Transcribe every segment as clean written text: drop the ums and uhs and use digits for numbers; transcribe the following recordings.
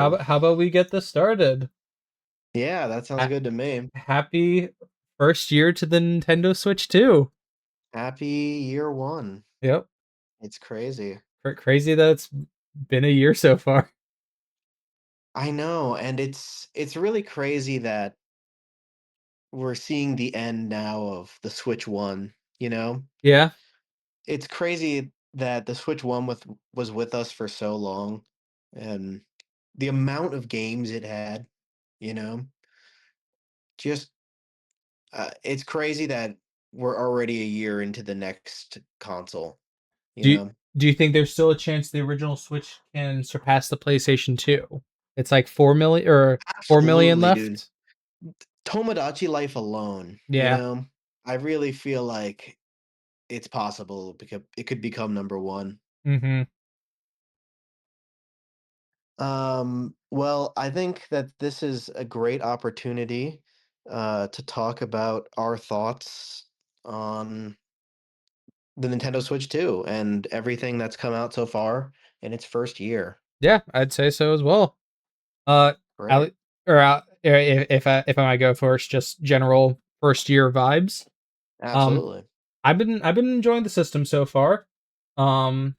How about we get this started? Yeah, that sounds Ha- good to me. Happy first year to the Nintendo Switch 2. Happy year one. Yep. It's crazy. Crazy that it's been a year so far. I know, and it's really crazy that we're seeing the end now of the Switch 1, you know? Yeah. It's crazy that the Switch 1 was with us for so long and the amount of games it had, you know? Just it's crazy that we're already a year into the next console, you Do you, know? do you think there's still a chance the original Switch can surpass the PlayStation 2? It's like 4 million or 4 million Absolutely, dude. left. Tomodachi Life alone, Yeah. I really feel like it's possible because it could become number one. Mhm. Well, I think that this is a great opportunity to talk about our thoughts on the Nintendo Switch 2 and everything that's come out so far in its first year. Yeah, I'd say so as well. Uh Great. Ale- if I might go first, just general first year vibes. Um Absolutely. I've been enjoying the system so far. I'm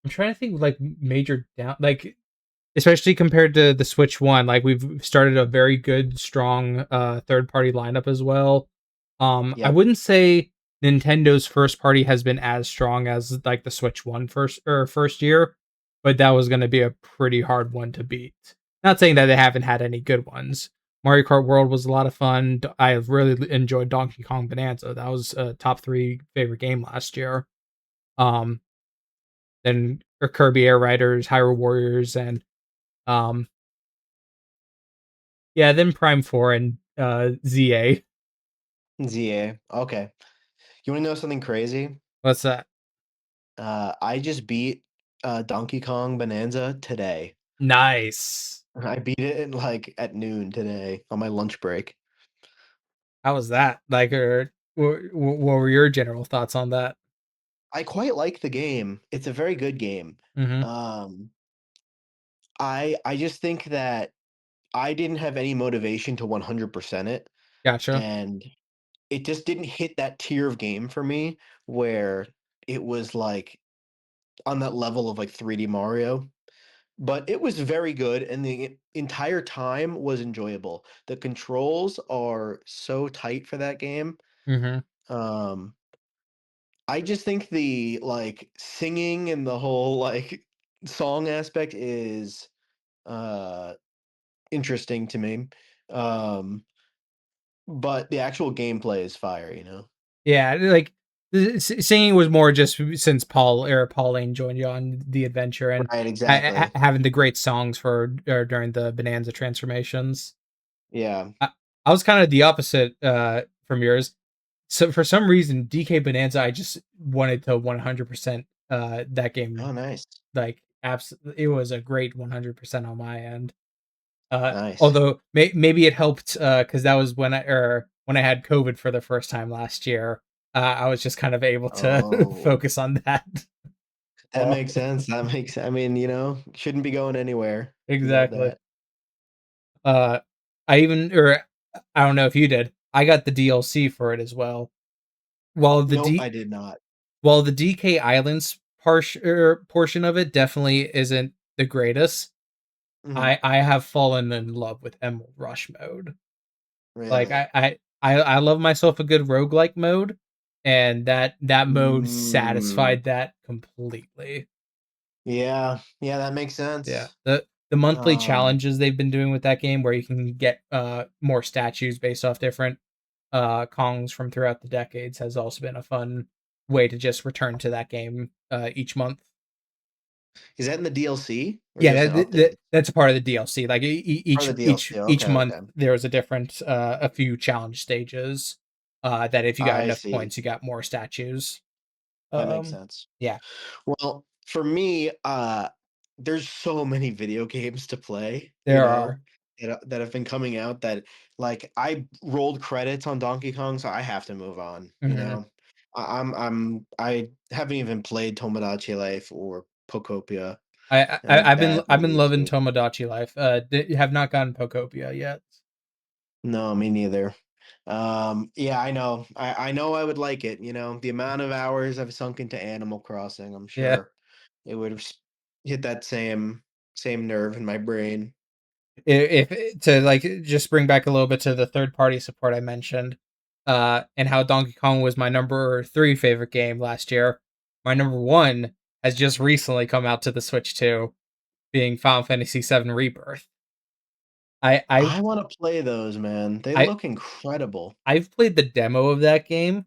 trying to think of, like, major down, like, especially compared to the Switch One. Like, we've started a very good, strong third party lineup as well. I Yep. wouldn't say Nintendo's first party has been as strong as like the Switch One first year, but that was going to be a pretty hard one to beat. Not saying that they haven't had any good ones. Mario Kart World was a lot of fun. I really enjoyed Donkey Kong Bonanza. That was a top three favorite game last year. Um, then Kirby Air Riders, Hyrule Warriors, and um, yeah, then Prime Four and ZA. ZA. Okay. You want to know something crazy? What's that? I just beat Donkey Kong Bonanza today. Nice. I beat it like at noon today on my lunch break. How was that? Like, what were your general thoughts on that? I quite like the game. It's a very good game. Mm-hmm. Um, I just think that I didn't have any motivation to 100% it, Gotcha. and it just didn't hit that tier of game for me where it was like on that level of like 3D Mario. But it was very good, and the entire time was enjoyable. The controls are so tight for that game. Mm-hmm. Um, I just think the, like, singing and the whole, like, song aspect is, uh, interesting to me. Um, but the actual gameplay is fire, you know? Yeah, like singing was more just since Pauline joined you on the adventure and Right, exactly. having the great songs for during the Bonanza transformations. Yeah. I, I was kind of the opposite from yours. So for some reason, DK Bonanza, I just wanted to 100% that game. Oh, nice. Like, it was a great 100% on my end. Nice. Although maybe it helped because that was when I had COVID for the first time last year. I was just kind of able to Oh, focus on that. that Uh, makes sense. That makes I mean, shouldn't be going anywhere. You got exactly. that. Uh, I even or I don't know if you did. I got the DLC for it as well. While the Nope, D I did not. while the DK Islands portion of it definitely isn't the greatest. Mhm. I have fallen in love with Emerald Rush mode. Like, Really? I love myself a good roguelike mode, and that mode Mm. satisfied that completely. Yeah. Yeah, that makes Yeah. sense. The monthly Um, challenges they've been doing with that game where you can get more statues based off different Kongs from throughout the decades has also been a fun way to just return to that game each month. is that in the DLC or Yeah, just an update? that's a part of the DLC. Like, Part of the DLC. each Okay, month okay. there was a different a few challenge stages. That if you got I enough see. points, you got more statues. That makes Um, sense. yeah, Well, for me, there's so many video games to play, there are. that have been coming out that, like, I rolled credits on Donkey Kong, so I have to move on, you Hmm. know? I haven't even played Tomodachi Life or Pokopia. and I've badly been loving used. Tomodachi Life. Have not gotten Pokopia yet. No, me neither. Yeah, I know. I know I would like it. You know, the amount of hours I've sunk into Animal Crossing, I'm Yeah. sure it would have hit that same nerve in my brain. If to like just bring back a little bit to the third party support I mentioned, and how Donkey Kong was my number three favorite game last year. My number one has just recently come out to the Switch too, being Final Fantasy VII Rebirth. I I I want to play those, man. They I look incredible. I've played the demo of that game,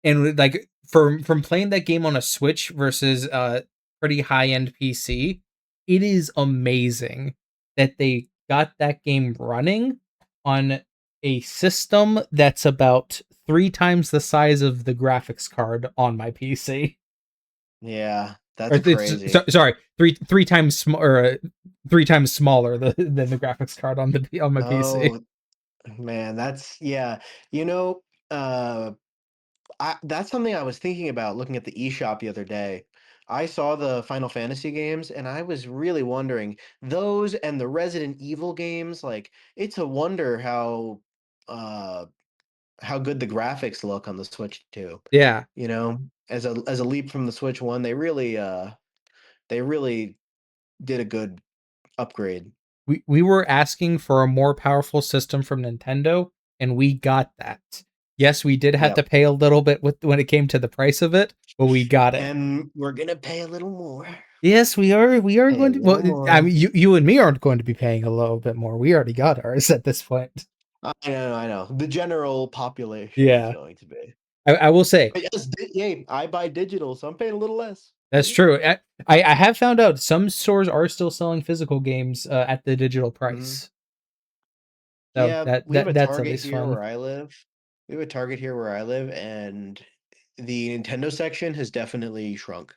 and like from playing that game on a Switch versus pretty high end PC, it is amazing that they got that game running on a system that's about three times the size of the graphics card on my PC. Yeah, Or that's crazy. sorry, three times three times smaller than the graphics card on my PC. Oh, man, that's yeah. You know, uh that's something I was thinking about looking at the eShop the other day. I saw the Final Fantasy games and I was really wondering, those and the Resident Evil games, like it's a wonder uh how good the graphics look on the Switch too. Yeah, You know, as a leap from the Switch 1, they really did a good upgrade. we were asking for a more powerful system from Nintendo, and we got that. Yes, we did have to Yep. pay a little bit with when it came to the price of it, but we got it. And we're gonna pay a little more. Yes, we are. We are Pay a going to. Well, little I more. mean, you and me aren't going to be paying a little bit more. We already got ours at this point. I know. The general population is Yeah, going to be. I will say But yes, hey, I buy digital, so I'm paying a little less. that's true. I have found out some stores are still selling physical games at the digital Mhm. price, so Yeah, we have a that's at Target least here fun. where I live. We have a Target here where I live, and the Nintendo section has definitely shrunk.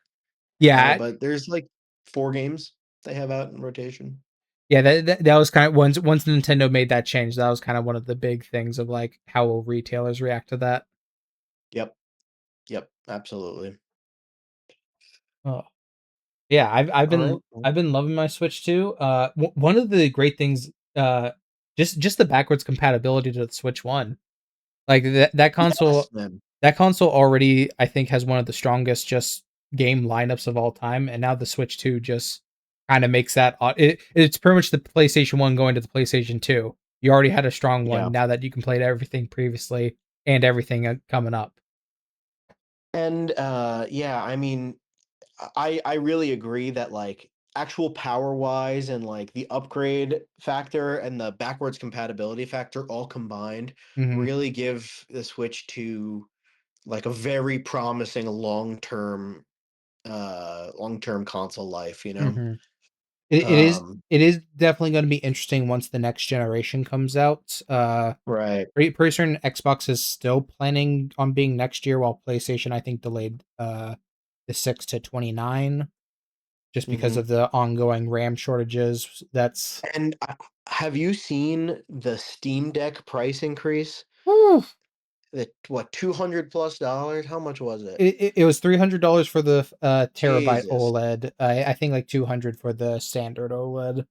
Yeah, But there's like 4 games they have out in rotation. yeah, that was kind of once Nintendo made that change, that was kind of one of the big things of like how will retailers react to that. Yep, yep, absolutely. Oh, yeah, All right. I've been loving my Switch too. One of the great things, just the backwards compatibility to the Switch One. Like Yes, man. that console already I think has one of the strongest just game lineups of all time, and now the Switch Two just kind of makes that. It's pretty much the PlayStation One going to the PlayStation Two. You already had a strong Yeah. one. Now that you can play everything previously and everything coming up. And, yeah, I mean, I really agree that, like, actual power-wise and, like, the upgrade factor and the backwards compatibility factor all combined Hmm. really give the Switch to, like, a very promising long-term console life, you know? Hmm. Um, it is definitely going to be interesting once the next generation comes out. right. Pretty certain Xbox is still planning on being next year, while PlayStation I think delayed the 6 to 29 just because Mhm. of the ongoing RAM shortages. That's And, have you seen the Steam Deck price increase? Whew. The what, 200 plus dollars? How much was it? It was $300 for the terabyte Jesus. OLED. I think like 200 for the standard OLED.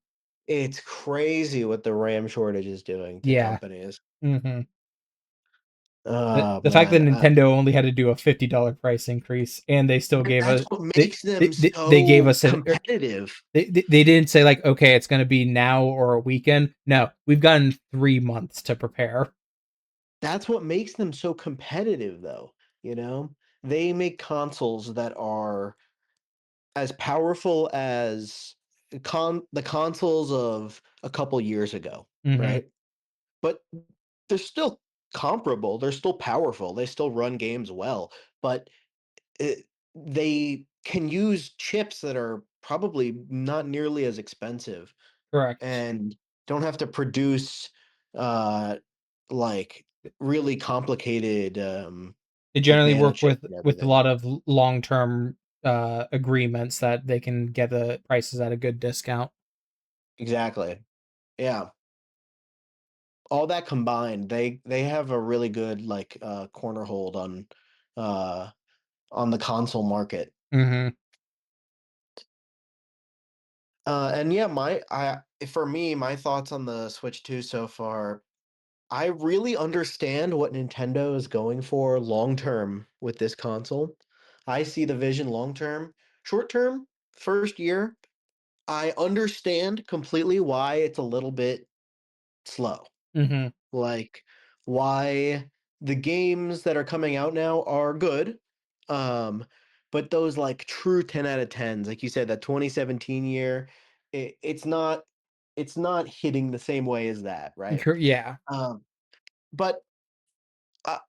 It's crazy what the RAM shortage is doing to Yeah. companies. Hmm. Oh, The fact that man, Nintendo only had to do a $50 price increase and they still and gave that's a what makes them they gave so us competitive. they didn't say like okay it's going to be now or a weekend. No, we've gotten 3 months to prepare. That's what makes them so competitive, though, you know? They make consoles that are as powerful as the consoles of a couple years ago, Hmm. right? But they're still comparable, they're still powerful, they still run games well, but it they can use chips that are probably not nearly as expensive Correct. and don't have to produce, uh, like, really complicated, They like, generally nano work chips and with a everything. lot of long term agreements that they can get the prices at a good discount. Exactly. Yeah. All that combined, they have a really good, like, corner hold uh, on the console market. Hmm. And yeah, my I for me, my thoughts on the Switch 2 so far, I really understand what Nintendo is going for long term with this console. I see the vision long term. Short term, first year, I understand completely why it's a little bit slow. Mhm. Like why the games that are coming out now are good. Um, but those like true 10 out of 10s, like you said, that 2017 year, it's not hitting the same way as that, right? Yeah. Um, but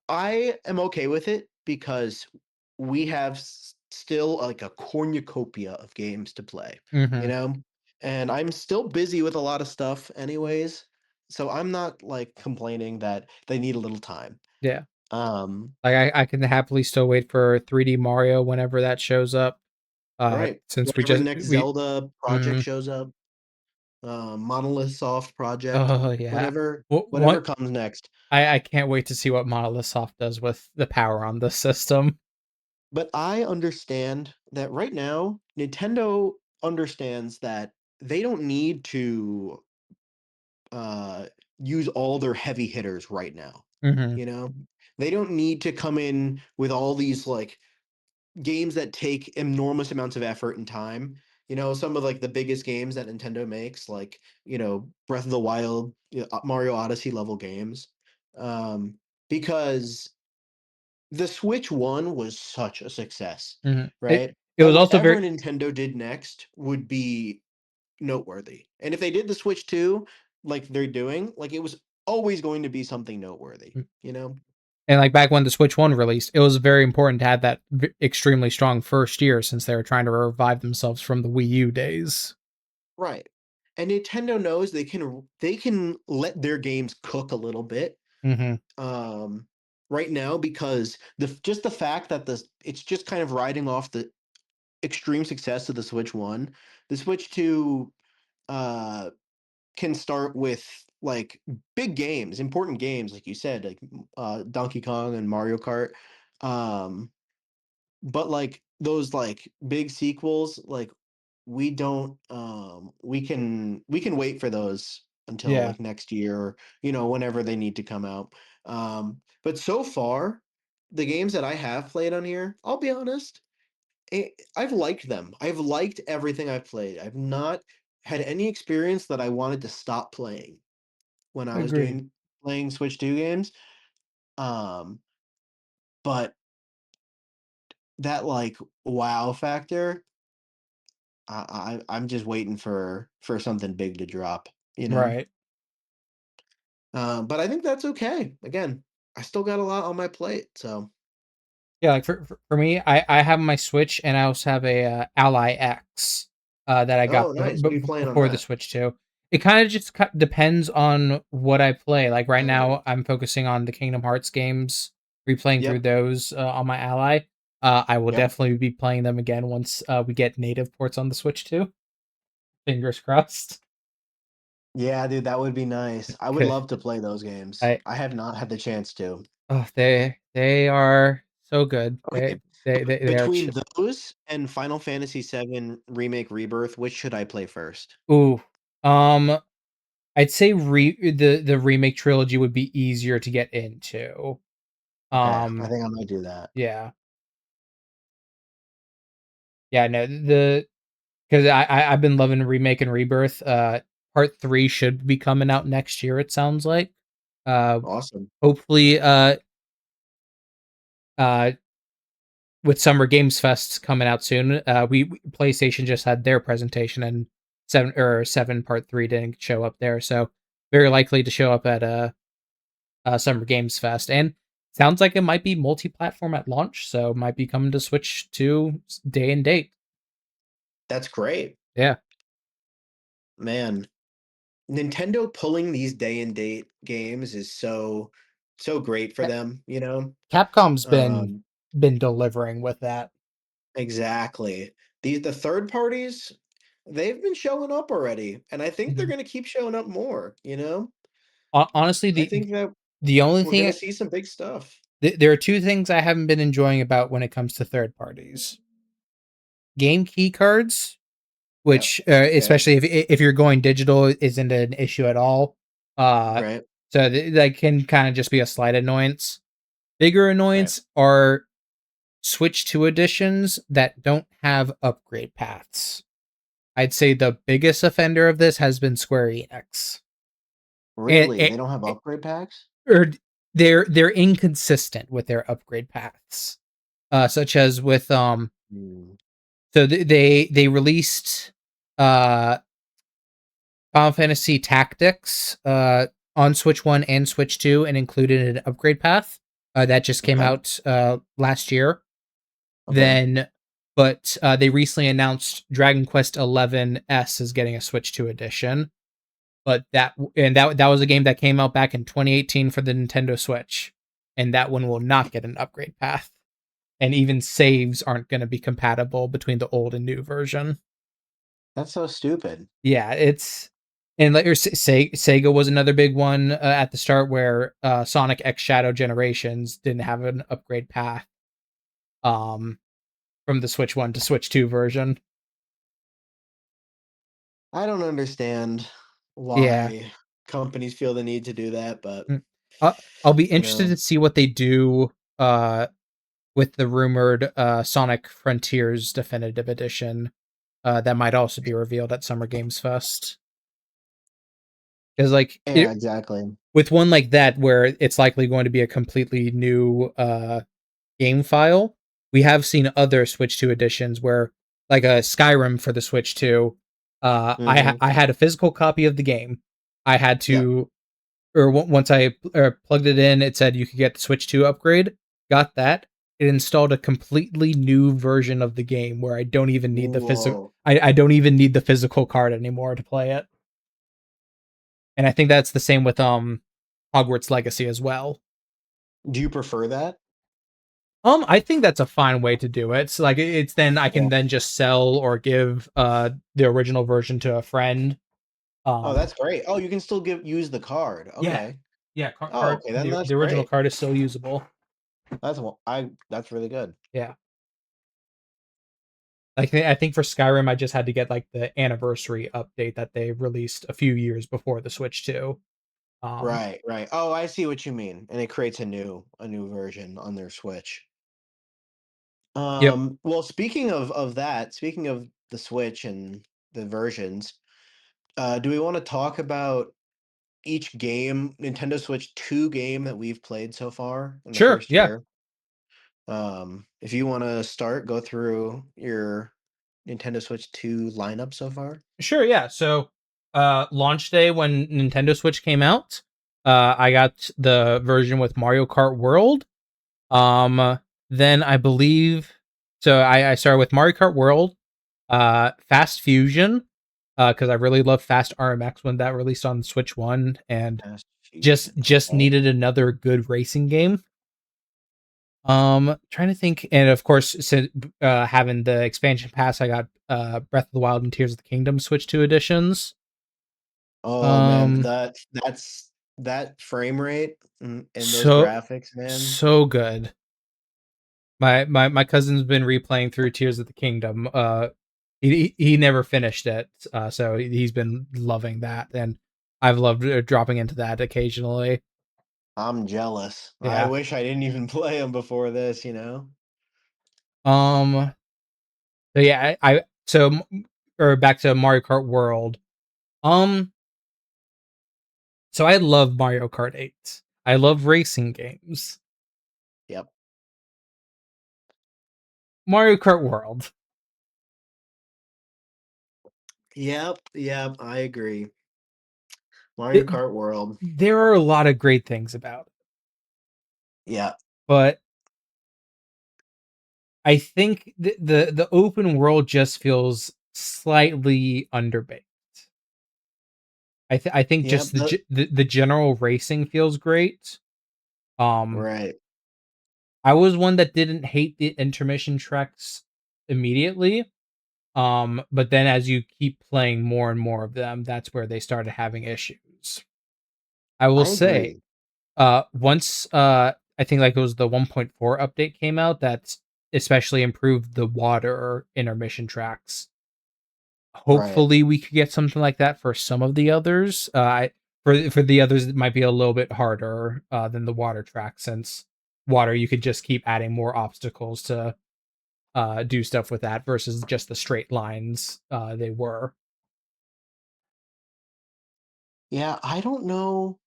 I am okay with it because we have still like a cornucopia of games to play, you Mhm. know? And I'm still busy with a lot of stuff anyways. So I'm not like complaining that they need a little time. Yeah. Um, Like, I can happily still wait for 3D Mario whenever that shows up, right. since we Whenever the just next we Zelda project mhm. shows up, Monolith Soft project, Oh, yeah. whatever What comes next. I can't wait to see what Monolith Soft does with the power on this system. But I understand that right now, Nintendo understands that they don't need to uh, use all their heavy hitters right now. Mhm. You know, they don't need to come in with all these like games that take enormous amounts of effort and time. You know, some of like the biggest games that Nintendo makes, like Breath of the Wild, Mario Odyssey level games, um, because the Switch One was such a success, Mhm. right? It That was also whatever very Nintendo did next would be noteworthy. And if they did the Switch 2 like they're doing, like it was always going to be something noteworthy, you know? and, like, back when the Switch 1 released, it was very important to have that extremely strong first year since they were trying to revive themselves from the Wii U days. Right. And Nintendo knows they can let their games cook a little bit Mhm. um right now because just the fact that it's just kind of riding off the extreme success of the Switch 1. The Switch 2 uh can start with like big games, important games, like you said, like Donkey Kong and Mario Kart. Um, but like those like big sequels, like we can wait for those until Yeah. like next year or whenever they need to come out. But so far, the games that I have played on here, I'll be honest, I've liked them. I've liked everything I've played. I've not had any experience that I wanted to stop playing when I was Agreed. doing playing Switch 2 games. Um, but that like wow factor, I'm just waiting for something big to drop, you know. Right. But I think that's okay. Again, I still got a lot on my plate, so Yeah, like, for me, I have my Switch, and I also have a, Ally X, that I got oh nice. What are you playing on before the that? Switch 2. It kinda just ki depends on what I play, like, right Oh now, I'm focusing on the Kingdom Hearts games, replaying through yep, those, on my Ally. I will yep. definitely be playing them again once, we get native ports on the Switch 2. Fingers crossed. Yeah, dude, that would be nice. I would 'Kay. love to play those games. I I have not had the chance to. oh, they are so good. Okay, They are ch between those and Final Fantasy VII Remake Rebirth, which should I play first? ooh, um I'd say the remake trilogy would be easier to get into. Okay, I Um, think I might do that. yeah. Yeah, no, the 'cause I've been loving Remake and Rebirth. Part 3 should be coming out next year, it sounds like. Uh, Awesome. hopefully, uh, with Summer Games Fest coming out soon, PlayStation just had their presentation and 7 Part 3 didn't show up there, so very likely to show up at, Summer Games Fest, and sounds like it might be multi-platform at launch, so might be coming to Switch 2 day and date. That's great. Yeah. Man, Nintendo pulling these day and date games is so great for Ca them, you know? Capcom's Um, been delivering with that. exactly. The third parties, they've been showing up already, and I think they're Mhm. gonna keep showing up more, you know? Honestly, I think that the only we're gonna thing see some big stuff. there are 2 things I haven't been enjoying about when it comes to third parties. Game key cards Yep. which Okay. especially if you're going digital isn't an issue at all. Uh, Right. so that can kind of just be a slight annoyance. Bigger Right. annoyance are Switch 2 editions that don't have upgrade paths. I'd say the biggest offender of this has been Square Enix. And, Really? and They don't have upgrade packs? or they're inconsistent with their upgrade paths. Such as with Hmm. so they released uh Final Fantasy Tactics on Switch 1 and Switch 2 and included an upgrade path. That just came Okay. out last year. Okay. Then but they recently announced Dragon Quest 11S is getting a Switch 2 edition. But that was a game that came out back in 2018 for the Nintendo Switch, and that one will not get an upgrade path. And even saves aren't going to be compatible between the old and new version. That's so stupid. Yeah, it's and later Sega was another big one at the start where Sonic X Shadow Generations didn't have an upgrade path um, from the Switch 1 to Switch 2 version. I don't understand Yeah. why companies feel the need to do that, but Mm. I'll be you interested know, to see what they do with the rumored Sonic Frontiers Definitive Edition that might also be revealed at Summer Games Fest. Because yeah, exactly. with one like that, where it's likely going to be a completely new game file, we have seen other Switch 2 editions where, like a Skyrim for the Switch 2, Hmm. I had a physical copy of the game. I had Yep. to or once I plugged it in, it said you could get the Switch 2 upgrade. Got that. It installed a completely new version of the game where I don't even need the physical. Whoa. I don't even need the physical card anymore to play it. And I think that's the same with Hogwarts Legacy as well. Do you prefer that? I think that's a fine way to do it. So like it's then I can Yeah. then just sell or give the original version to a friend. Oh, Um that's great. Oh, you can still use the card. yeah. Okay. Yeah, Oh, okay, then that's the original great. card is still usable. That's really good. Yeah. Like I think for Skyrim, I just had to get like the anniversary update that they released a few years before the Switch 2. Um, Right, right. Oh, I see what you mean. And it creates a new version on their Switch. yep, Well, speaking of the Switch and the versions, do we want to talk about each game, Nintendo Switch 2 game that we've played so far in the sure, first yeah, year? If you want to start, go through your Nintendo Switch 2 lineup so far. sure, yeah. So, launch day when Nintendo Switch came out, I got the version with Mario Kart World. Then I believe I started with Mario Kart World, Fast Fusion, because I really love Fast RMX when that released on Switch One, and Fast Fusion. just Okay. needed another good racing game. Trying to think, and of course, since having the expansion pass, I got Breath of the Wild and Tears of the Kingdom Switch 2 editions. Oh man, Um, that frame rate and those so graphics, man. so good. My cousin's been replaying through Tears of the Kingdom. He never finished it, so he's been loving that, and I've loved dropping into that occasionally. I'm jealous. I Yeah. wish I didn't even play them before this, you know? Um. So yeah, I so or back to Mario Kart World. Um. So I love Mario Kart 8. I love racing games. Yep. Mario Kart World. Yep, yep, I agree. Mario It, Kart World. there are a lot of great things about it, Yeah. but I think the open world just feels slightly underbaked. I think Yep, just the general racing feels great. Um, right. I was one that didn't hate the intermission tracks immediately. But then as you keep playing more and more of them, that's where they started having issues. I will I say, agree. once I think like it was the 1.4 update came out, that's especially improved the water intermission tracks. Right. Hopefully, we could get something like that for some of the others. For the others, it might be a little bit harder than the water track, since water you could just keep adding more obstacles to do stuff with that versus just the straight lines they were. Yeah, I don't know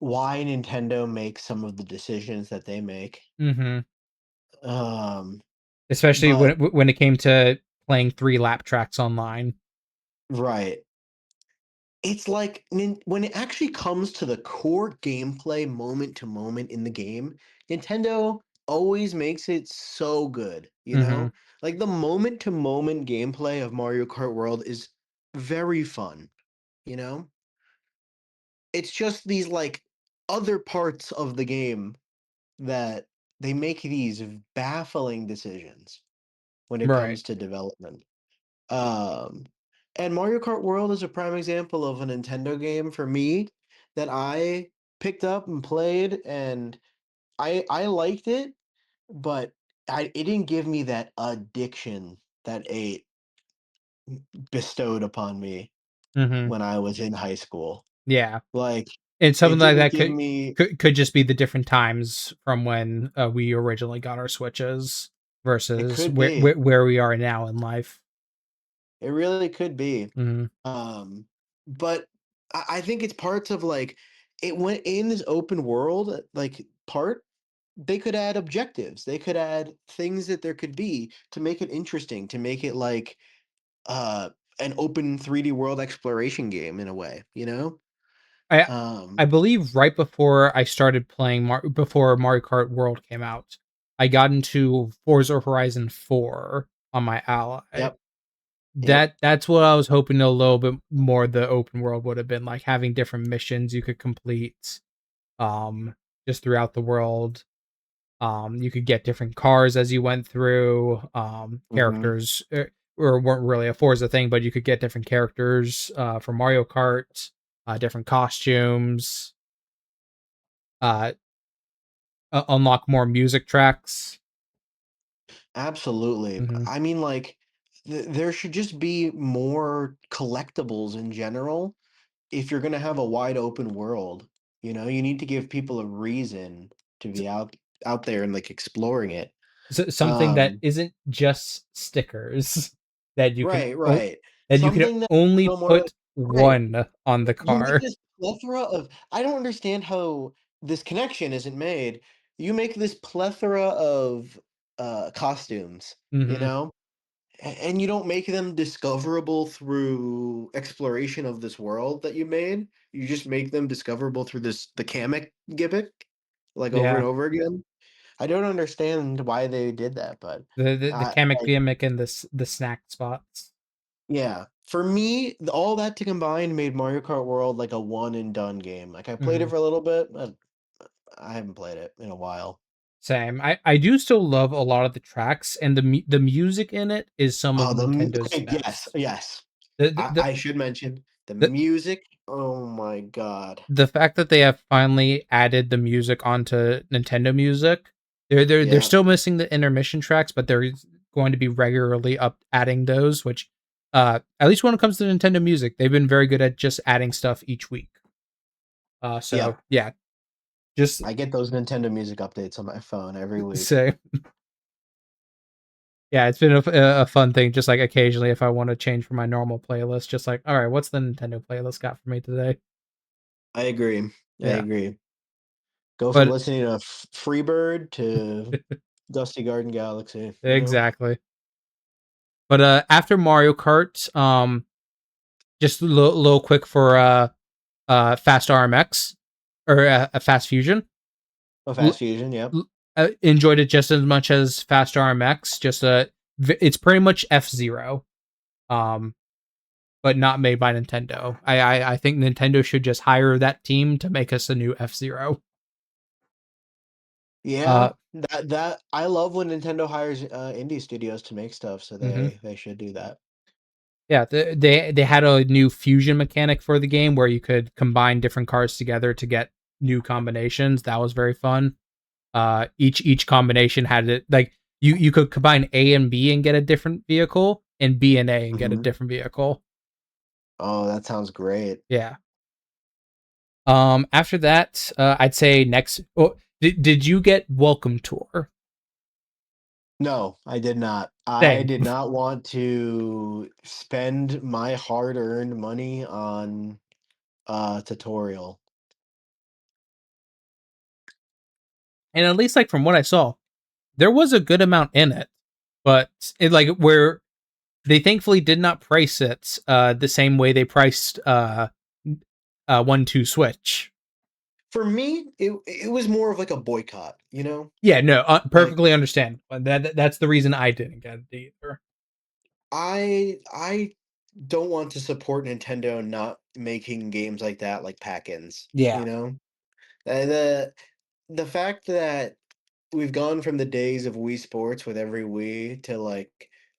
why Nintendo makes some of the decisions that they make. Mm-hmm. Um, Especially but when it came to playing 3 lap tracks online. right. It's like when it actually comes to the core gameplay moment to moment in the game, Nintendo always makes it so good, you Mm-hmm. know? Like the moment to moment gameplay of Mario Kart World is very fun, you know? It's just these like other parts of the game that they make these baffling decisions when it Right. comes to development. Um, and Mario Kart World is a prime example of a Nintendo game for me that I picked up and played, and I liked it, but it didn't give me that addiction that it bestowed upon me Mm-hmm. when I was in high school. Yeah. Like And it something like didn't that give could me. could just be the different times from when we originally got our Switches It versus could be. where we are now in life. It really could be. Mm-hmm. But I think it's parts of like it went in this open world like part. They could add objectives. They could add things that there could be to make it interesting, to make it like uh an open 3D world exploration game in a way, you know? I Um, I believe right before I started playing before Mario Kart World came out, I got into Forza Horizon 4 on my Ally. yep, yep. That's what I was hoping a little bit more the open world would have been like, having different missions you could complete um just throughout the world. You could get different cars as you went through. Mhm. Characters or weren't really a Forza thing, but you could get different characters for Mario Kart, different costumes, uh, unlock more music tracks. Absolutely. Hmm. I mean like there should just be more collectibles in general if you're gonna have a wide open world, you know, you need to give people a reason to be out there and like exploring it. So, something that Um, isn't just stickers that you can right, right. that you can Something that only no more like put right. one on the You make car. this plethora of I don't understand how this connection isn't made. You make this plethora of costumes, you Hmm. know? And you don't make them discoverable through exploration of this world that you made. You just make them discoverable through the Kamek gimmick, like over and Yeah, over again. I don't understand why they did that, but the Kamek like gimmick and the snack spots. yeah, for me, all that to combine made Mario Kart World like a one and done game. Like I played it Hmm. for a little bit, but I haven't played it in a while. Same. I do still love a lot of the tracks, and the music in it is some of Oh, Nintendo's okay, yes, best. yes. The the the, I should mention the the music. Oh my god. the fact that they have finally added the music onto Nintendo Music, they're Yeah. still missing the intermission tracks, but they're going to be regularly up adding those. Which, at least when it comes to Nintendo Music, they've been very good at just adding stuff each week. So Yep. yeah, just I get those Nintendo Music updates on my phone every week. say yeah, it's been a fun thing. Just like occasionally, if I want to change from my normal playlist, just like, all right, what's the Nintendo playlist got for me today? I agree. I Yeah, agree. Go from but listening to Freebird to Dusty Garden Galaxy, you know? exactly. But after Mario Kart, just a little quick for Fast RMX or a Fast Fusion. Oh, L- Fast Fusion, yep. enjoyed it just as much as Fast RMX. Just it's pretty much F-Zero. Um, but not made by Nintendo. I think Nintendo should just hire that team to make us a new F-Zero. Yeah, Uh, that I love when Nintendo hires indie studios to make stuff, so mhm. they should do that. Yeah, they had a new fusion mechanic for the game where you could combine different cars together to get new combinations. That was very fun. Each combination had it like you could combine A and B and get a different vehicle, and B and A and get a Mhm. different vehicle. Oh, that sounds great. Yeah. After that, I'd say next. Oh, did you get Welcome Tour? No, I did not. I Same. did not want to spend my hard-earned money on a tutorial. And at least like from what I saw, there was a good amount in it, but it like where they thankfully did not price it the same way they priced 1-2 Switch. For me, it was more of like a boycott, you know? Yeah, no, Like perfectly understand. That's the reason I didn't get it either. I don't want to support Nintendo not making games like that like pack-ins, Yeah, you know? And the fact that we've gone from the days of Wii Sports with every Wii to like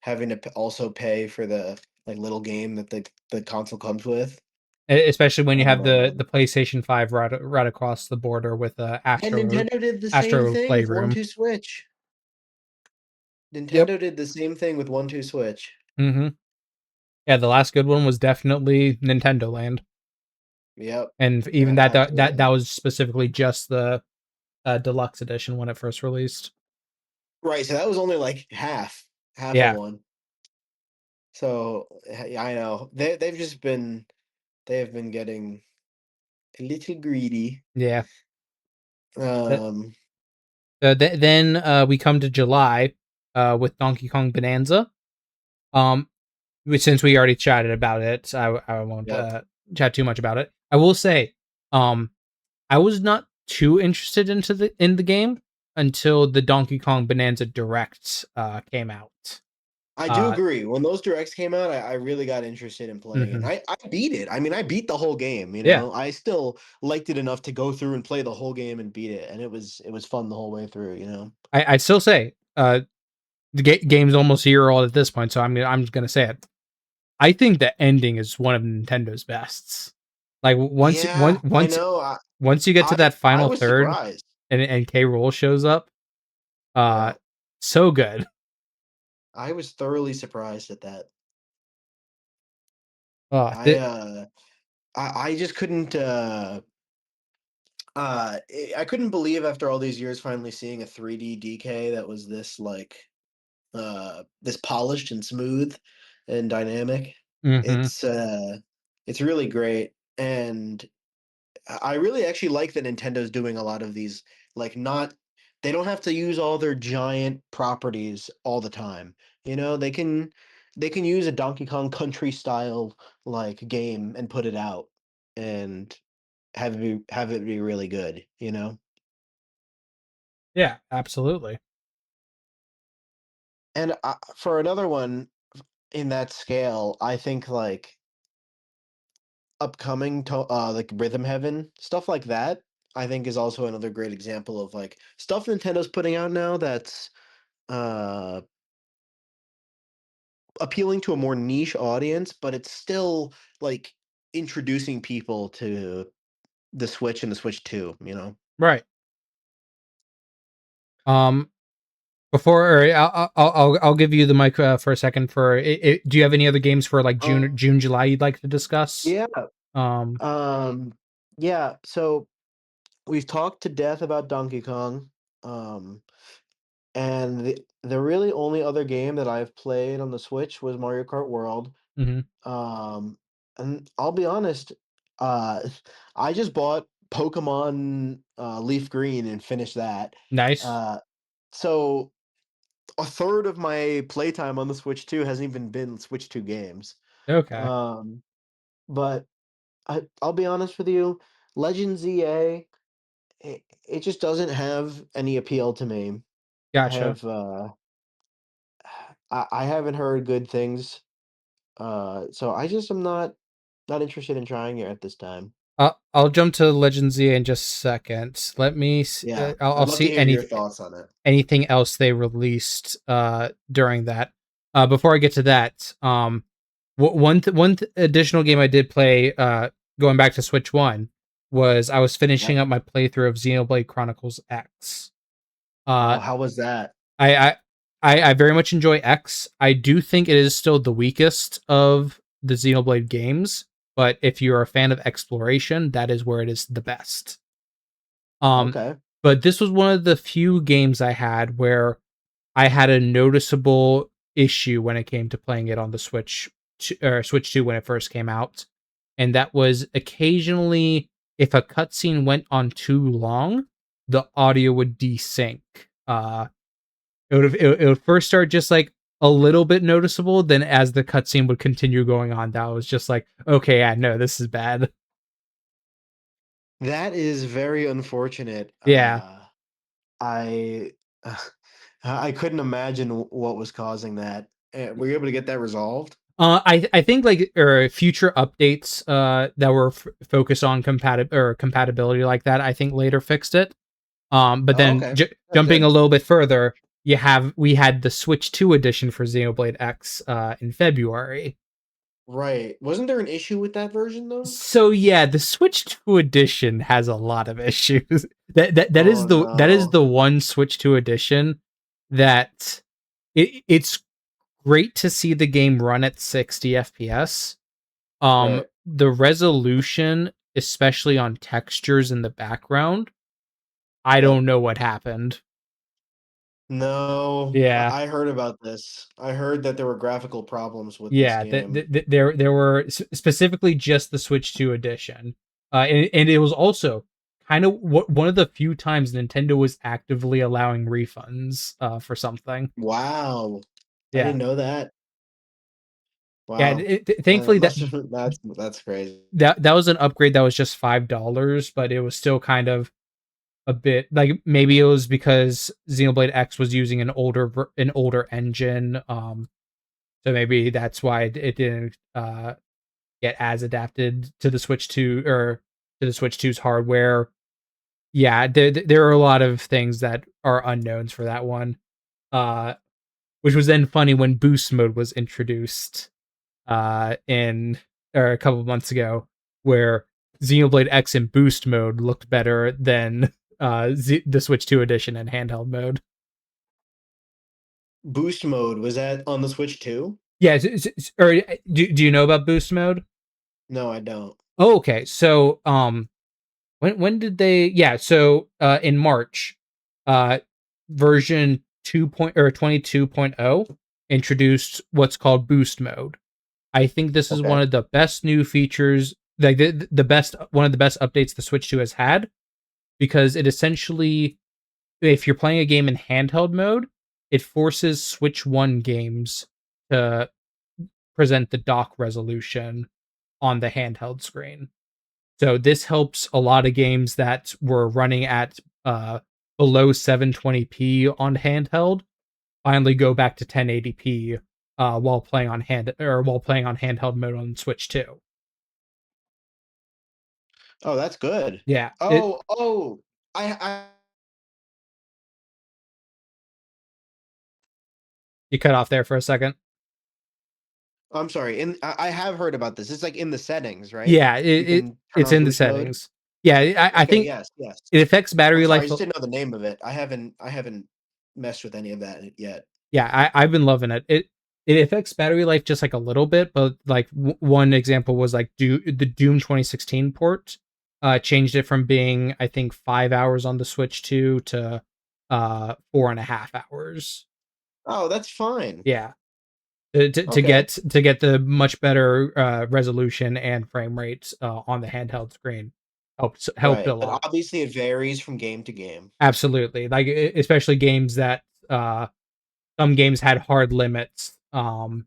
having to also pay for the like little game that the console comes with. especially when you have the Um, PlayStation 5 right across the border with and Nintendo did the same Astro thing with One Playroom. Two Switch. Yep. Nintendo did the same thing with One Two Switch. Mm-hmm. Yeah, the last good one was definitely Nintendo Land, Yep, and even that absolutely. was specifically just the deluxe edition when it first released. Right, so that was only like half of Yeah, one. So I know they have been getting a little greedy. yeah. Uh, Um, then we come to July with Donkey Kong Bonanza. Um, since we already chatted about it, I won't yep. chat too much about it. I will say, um, I was not too interested in the game until the Donkey Kong Bonanza Direct came out. I do Uh, agree. When those directs came out, I really got interested in playing it. mhm. I beat it. I mean, I beat the whole game, you Yeah, know. I still liked it enough to go through and play the whole game and beat it, and it was fun the whole way through, you know. I'd still say the game's almost a year old at this point, so I'm just gonna say it. I think the ending is one of Nintendo's bests. Like Yeah, I know. once you get to that I final was third surprised. and K. Rool shows up, uh, Yeah, so good. I was thoroughly surprised at that. I The, uh I just couldn't I couldn't believe after all these years finally seeing a 3D DK that was this like this polished and smooth and dynamic. mm-hmm. It's uh it's really great. And I really actually like that Nintendo's doing a lot of these like not they don't have to use all their giant properties all the time. You know, they can use a Donkey Kong Country style like game and put it out and have it be really good, you know? Yeah, absolutely. And for another one in that scale, I think like upcoming like Rhythm Heaven, stuff like that, I think is also another great example of like stuff Nintendo's putting out now that's uh appealing to a more niche audience, but it's still like introducing people to the Switch and the Switch 2, you know? Right. Um, Before or I'll give you the mic for a second. Do you have any other games for like Um, July you'd like to discuss? yeah. Um, Um, yeah, so we've talked to death about Donkey Kong. Um, and the really only other game that I've played on the Switch was Mario Kart World. mhm. Um, and I'll be honest, uh, I just bought Pokemon Leaf Green and finished that. Nice. Uh, so a third of my playtime on the Switch 2 hasn't even been Switch 2 games. Okay. Um, but I'll be honest with you, Legends EA, it just doesn't have any appeal to me. I Gotcha. have I haven't heard good things. So I just am not interested in trying it at this time. I'll jump to Legends Z in just a second. Let me. Yeah, I'll I'd love to see hear your thoughts on it. anything else they released during that. Before I get to that, additional game I did play going back to Switch One was I was finishing Yep. up my playthrough of Xenoblade Chronicles X. Oh, Uh, how was that? I I very much enjoy X. I do think it is still the weakest of the Xenoblade games, but if you're a fan of exploration, that is where it is the best. Um, Okay. but this was one of the few games I had where I had a noticeable issue when it came to playing it on the Switch 2 when it first came out, and that was occasionally if a cutscene went on too long, the audio would desync. It would first start just like a little bit noticeable, then as the cutscene would continue going on, that was just like, okay, I know this is bad. That is very unfortunate. Yeah. I I couldn't imagine what was causing that. Were you able to get that resolved? I think like future updates that were focused on compatibility like that. I think later fixed it. But Oh, then okay. That's jumping a good. little bit further, we had the Switch 2 edition for Xenoblade X in February. Right. Wasn't there an issue with that version though? So yeah, the Switch 2 edition has a lot of issues. Oh That is no. the one Switch 2 edition that it's great to see the game run at 60 FPS. Right. The resolution, especially on textures in the background, I Yep. don't know what happened. No, Yeah. I heard about this. I heard that there were graphical problems with this Yeah, game. there were specifically just the Switch 2 edition, and it was also kind of one of the few times Nintendo was actively allowing refunds for something. Wow. I Yeah, didn't know that. yeah. Wow. Thankfully Must have that's crazy. that was an upgrade that was just $5, but it was still kind of a bit like maybe it was because Xenoblade X was using an older engine, so maybe that's why it didn't get as adapted to the Switch 2 or to the Switch 2's hardware. Yeah, there are a lot of things that are unknowns for that one. Uh, which was then funny when boost mode was introduced in or a couple of months ago, where Xenoblade X in boost mode looked better than the Switch 2 edition in handheld mode. Boost mode, was that on the Switch too? Yeah, or do you know about boost mode? No, I don't. Oh, okay. So when did they so in March, uh version 2 point or 22.0 introduced what's called boost mode. I think this is one Okay. of the best new features, like the best one of the best updates the Switch 2 has had, because it essentially, if you're playing a game in handheld mode, it forces Switch 1 games to present the dock resolution on the handheld screen. So this helps a lot of games that were running at below 720p on handheld finally go back to 1080p while playing on handheld mode on Switch 2. Oh, that's good. Yeah, it Oh, I you cut off there for a second. I'm sorry. I have heard about this. It's like in the settings, right? Yeah, You can turn it's on in the boost mode. settings. Yeah, I Okay, think yes, yes. it affects I'm battery sorry, I life. just didn't know the name of it. I haven't messed with any of that yet. Yeah, I've been loving it. It affects battery life just like a little bit, but like one example was like the Doom 2016 port changed it from being I think 5 hours on the Switch 2 to 4.5 hours. Oh, that's fine. Yeah, Okay. to get the much better resolution and frame rates on the handheld screen helped Right. a But lot. obviously it varies from game to game. Absolutely, like especially games that some games had hard limits on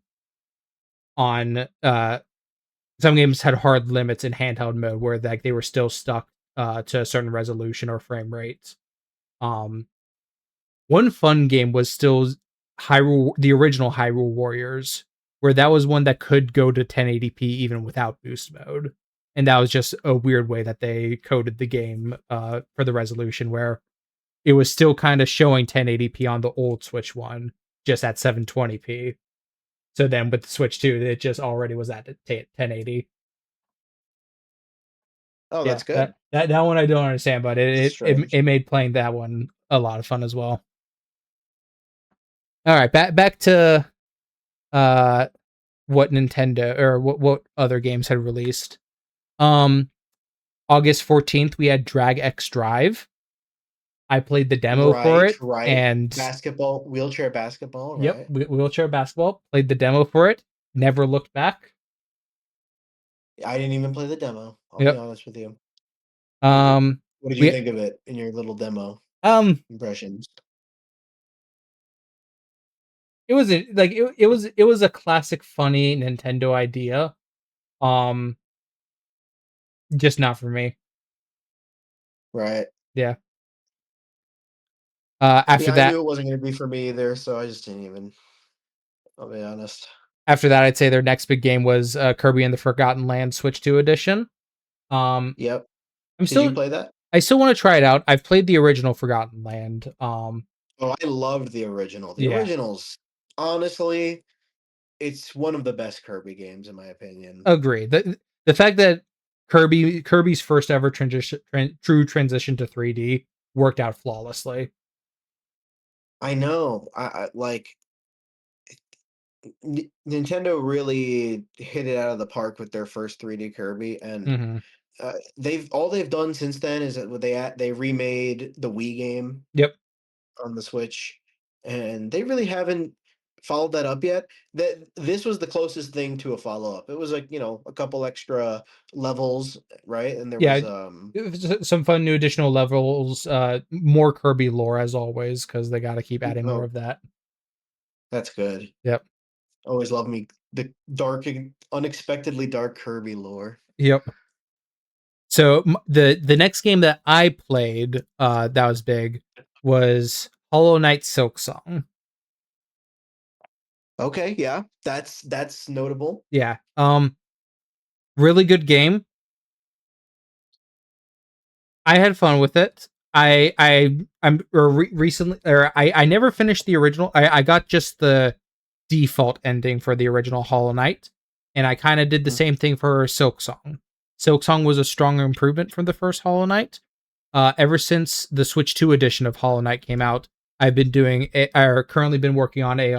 some games had hard limits in handheld mode where like they were still stuck to a certain resolution or frame rates. Um, one fun game was still the original Hyrule Warriors, where that was one that could go to 1080p even without boost mode, and that was just a weird way that they coded the game for the resolution, where it was still kind of showing 1080p on the old Switch one, just at 720p. So then with the Switch 2, it just already was at 1080. Oh, Yeah, that's good. that one I don't understand, but That's strange. it made playing that one a lot of fun as well. All right, back to uh what Nintendo or what other games had released. Um August 14th we had Drag X Drive. I played the demo for Right, it right. and Basketball, wheelchair basketball, yep, right? wheelchair basketball. Played the demo for it. Never looked back. I didn't even play the demo. I'll be Yep. honest with you. Um What did you we think of it in your little demo um impressions? it was it was a classic funny Nintendo idea. Um just not for me. Right. Yeah. After Yeah, I that knew it wasn't gonna be for me either, so I just didn't even. I'll be honest. after that I'd say their next big game was Kirby and the Forgotten Land Switch 2 edition. Um Yep. I'm Did you still play that? I still want to try it out. I've played the original Forgotten Land. Oh, I loved the original. The Yeah, original's honestly, it's one of the best Kirby games in my opinion. agree. The fact that Kirby's first ever true transition to 3D worked out flawlessly. I know. I like Nintendo really hit it out of the park with their first 3D Kirby, and Hmm. they've done since then is that they remade the Wii game Yep. on the Switch, and they really haven't followed that up yet. That this was the closest thing to a follow up. It was like a couple extra levels, right? And there Yeah. was Some fun new additional levels. More Kirby lore as always because they got to keep adding more oh, of that. that's good. Yep. Always love me the dark, unexpectedly dark Kirby lore. Yep. So the next game that I played that was big was Hollow Knight Silk Song. Okay, yeah, that's notable. Yeah. Really good game. I had fun with it. I'm recently or I never finished the original. I got just the default ending for the original Hollow Knight, and I kind of did the Mm. same thing for Silk Song. Silk Song was a stronger improvement from the first Hollow Knight. Ever since the Switch 2 edition of Hollow Knight came out, I've been currently been working on a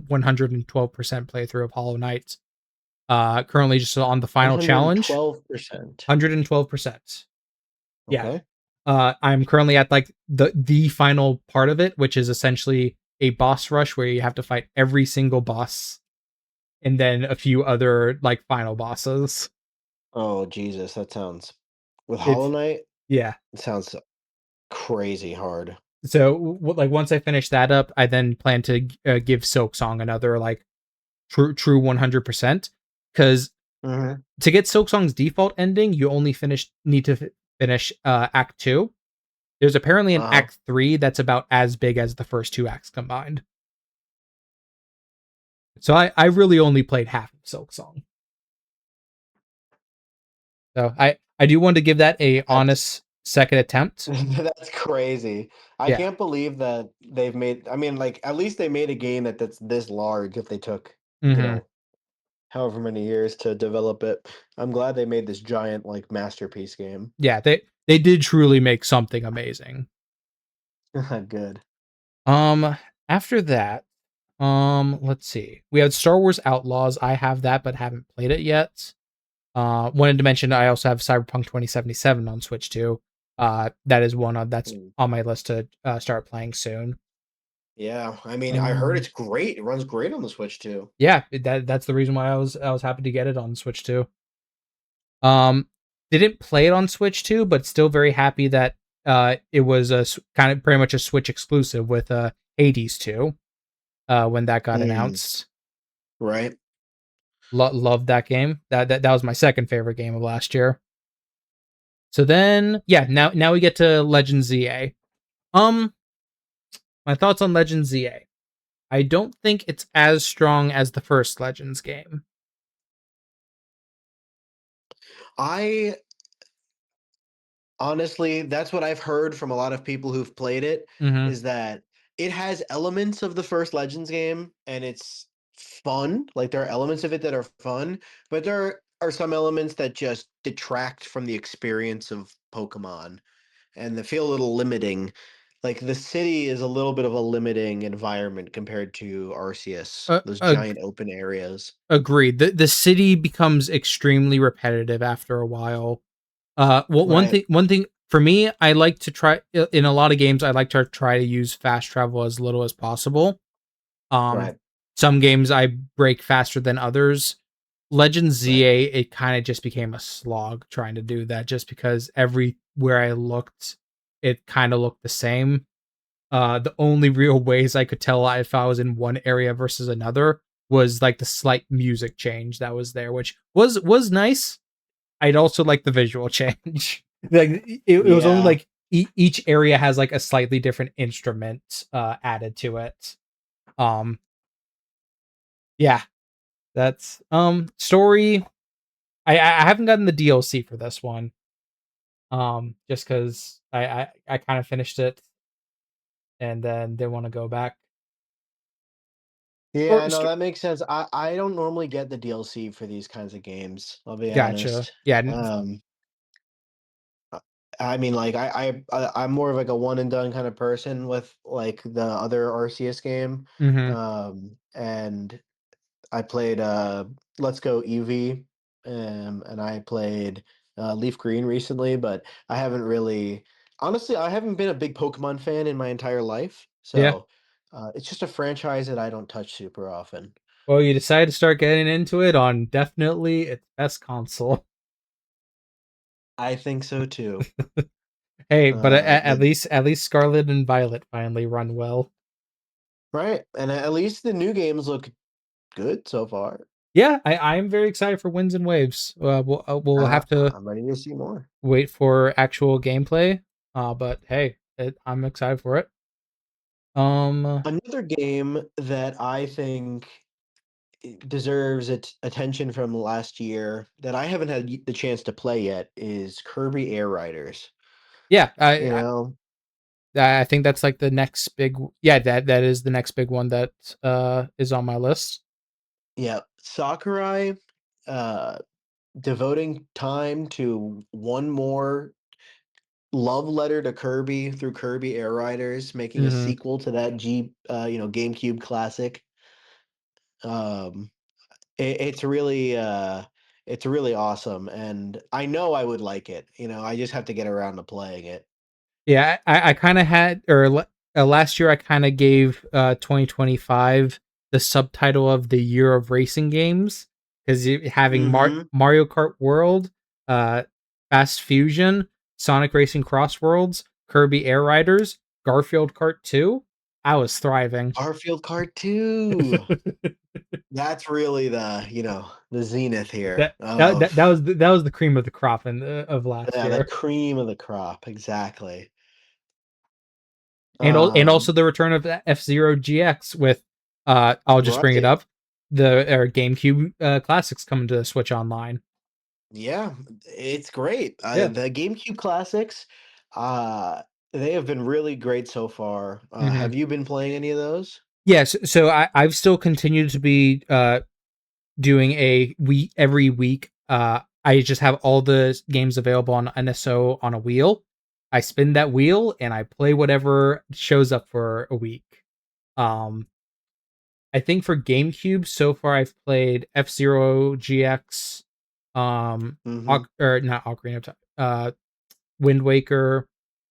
112% playthrough of Hollow Knight. Currently just on the final challenge, 112%. 112%. Yeah. Okay. I'm currently at like the final part of it, which is essentially a boss rush where you have to fight every single boss and then a few other like final bosses. Oh, Jesus, that sounds with Hollow It's Knight, yeah. it sounds crazy hard. So like once I finish that up, I then plan to give Silk Song another like true 100% because Mhm. to get Silk Song's default ending, you only need to finish Act 2. There's apparently an Uh-huh. Act 3 that's about as big as the first two acts combined. So I really only played half of Silk Song. So I do want to give that a That's honest second attempt. that's crazy. I Yeah. can't believe that they've made I mean, like, at least they made a game that's this large if they took, you Hmm. know, however many years to develop it. I'm glad they made this giant, like, masterpiece game. Yeah, they did truly make something amazing. Good. Um After that, let's see. We had Star Wars Outlaws. I have that but haven't played it yet. Wanted to mention I also have Cyberpunk 2077 on Switch too. That is one that's Mm. on my list to start playing soon. Yeah, I mean, I heard Um it's great. It runs great on the Switch too. yeah, that's the reason why I was happy to get it on Switch too. Um, didn't play it on Switch too, but still very happy that it was kind of pretty much a Switch exclusive with Hades 2 when that got Mm, announced. right? Loved that game. That was my second favorite game of last year. So then, yeah, now we get to Legend ZA. Um, my thoughts on Legend ZA. I don't think it's as strong as the first Legends game. I honestly, that's what I've heard from a lot of people who've played it, Mm-hmm. is that it has elements of the first Legends game and it's fun. Like there are elements of it that are fun, but there are some elements that just detract from the experience of Pokemon and they feel a little limiting. like the city is a little bit of a limiting environment compared to Arceus, Uh, those ag- giant open areas. Agreed. The city becomes extremely repetitive after a while. Right, One thing for me, I like to try in a lot of games. I like to try to use fast travel as little as possible. Um, right. some games I break faster than others. Legends Right. ZA, it kind of just became a slog trying to do that, just because everywhere I looked, it kind of looked the same. The only real ways I could tell if I was in one area versus another was like the slight music change that was there, which was nice. I'd also like the visual change. Like it was only Yeah. like each area has like a slightly different instrument added to it. Um, yeah, that's story. I haven't gotten the DLC for this one. Just because I kind of finished it and then they want to go back. Or Yeah, no, that makes sense. I don't normally get the DLC for these kinds of games, I'll be gotcha. honest. Yeah. Uh, I mean, like I'm more of like a one and done kind of person with like the other Arceus game. Mm-hmm. And I played Let's Go Eevee, and I played Leaf Green recently, but I haven't really honestly, I haven't been a big Pokemon fan in my entire life. Yeah. So it's just a franchise that I don't touch super often. Well, you decided to start getting into it on definitely its best console. I think so too. Hey, but And at least Scarlet and Violet finally run well. right, and at least the new games look good so far. Yeah, I'm very excited for Winds and Waves. We'll have to I'm ready to see more. wait for actual gameplay. But hey, I'm excited for it. Um, Another game that I think deserves its attention from last year that I haven't had the chance to play yet is Kirby Air Riders. yeah, You know, I think that's like the next big. Yeah, that is the next big one that is on my list. yeah, Sakurai uh, devoting time to one more love letter to Kirby through Kirby Air Riders, making a Hmm. sequel to that GameCube classic. Um, it's really awesome, and I know I would like it. I just have to get around to playing it. Yeah, I kind of had, last year I kind of gave 2025 the subtitle of the year of racing games because having Mm-hmm. Mario Kart World, uh, Fast Fusion, Sonic Racing Cross Worlds, Kirby Air Riders, Garfield Kart 2, I was thriving. Garfield Kart 2. That's really the zenith here That of was that was the cream of the crop of last yeah, the year. cream of the crop, exactly. And Um, also the return of F-Zero GX with I'll just bring it right. up, the GameCube classics coming to the Switch Online. Yeah, it's great. Yeah. The GameCube classics, uh, they have been really great so far. Hmm. Have you been playing any of those? Yes, so I've still continued to be doing a week every week. I just have all the games available on NSO on a wheel. I spin that wheel and I play whatever shows up for a week. Um, I think for GameCube so far I've played F-Zero GX, Mm-hmm. or not Ocarina of Time, Wind Waker,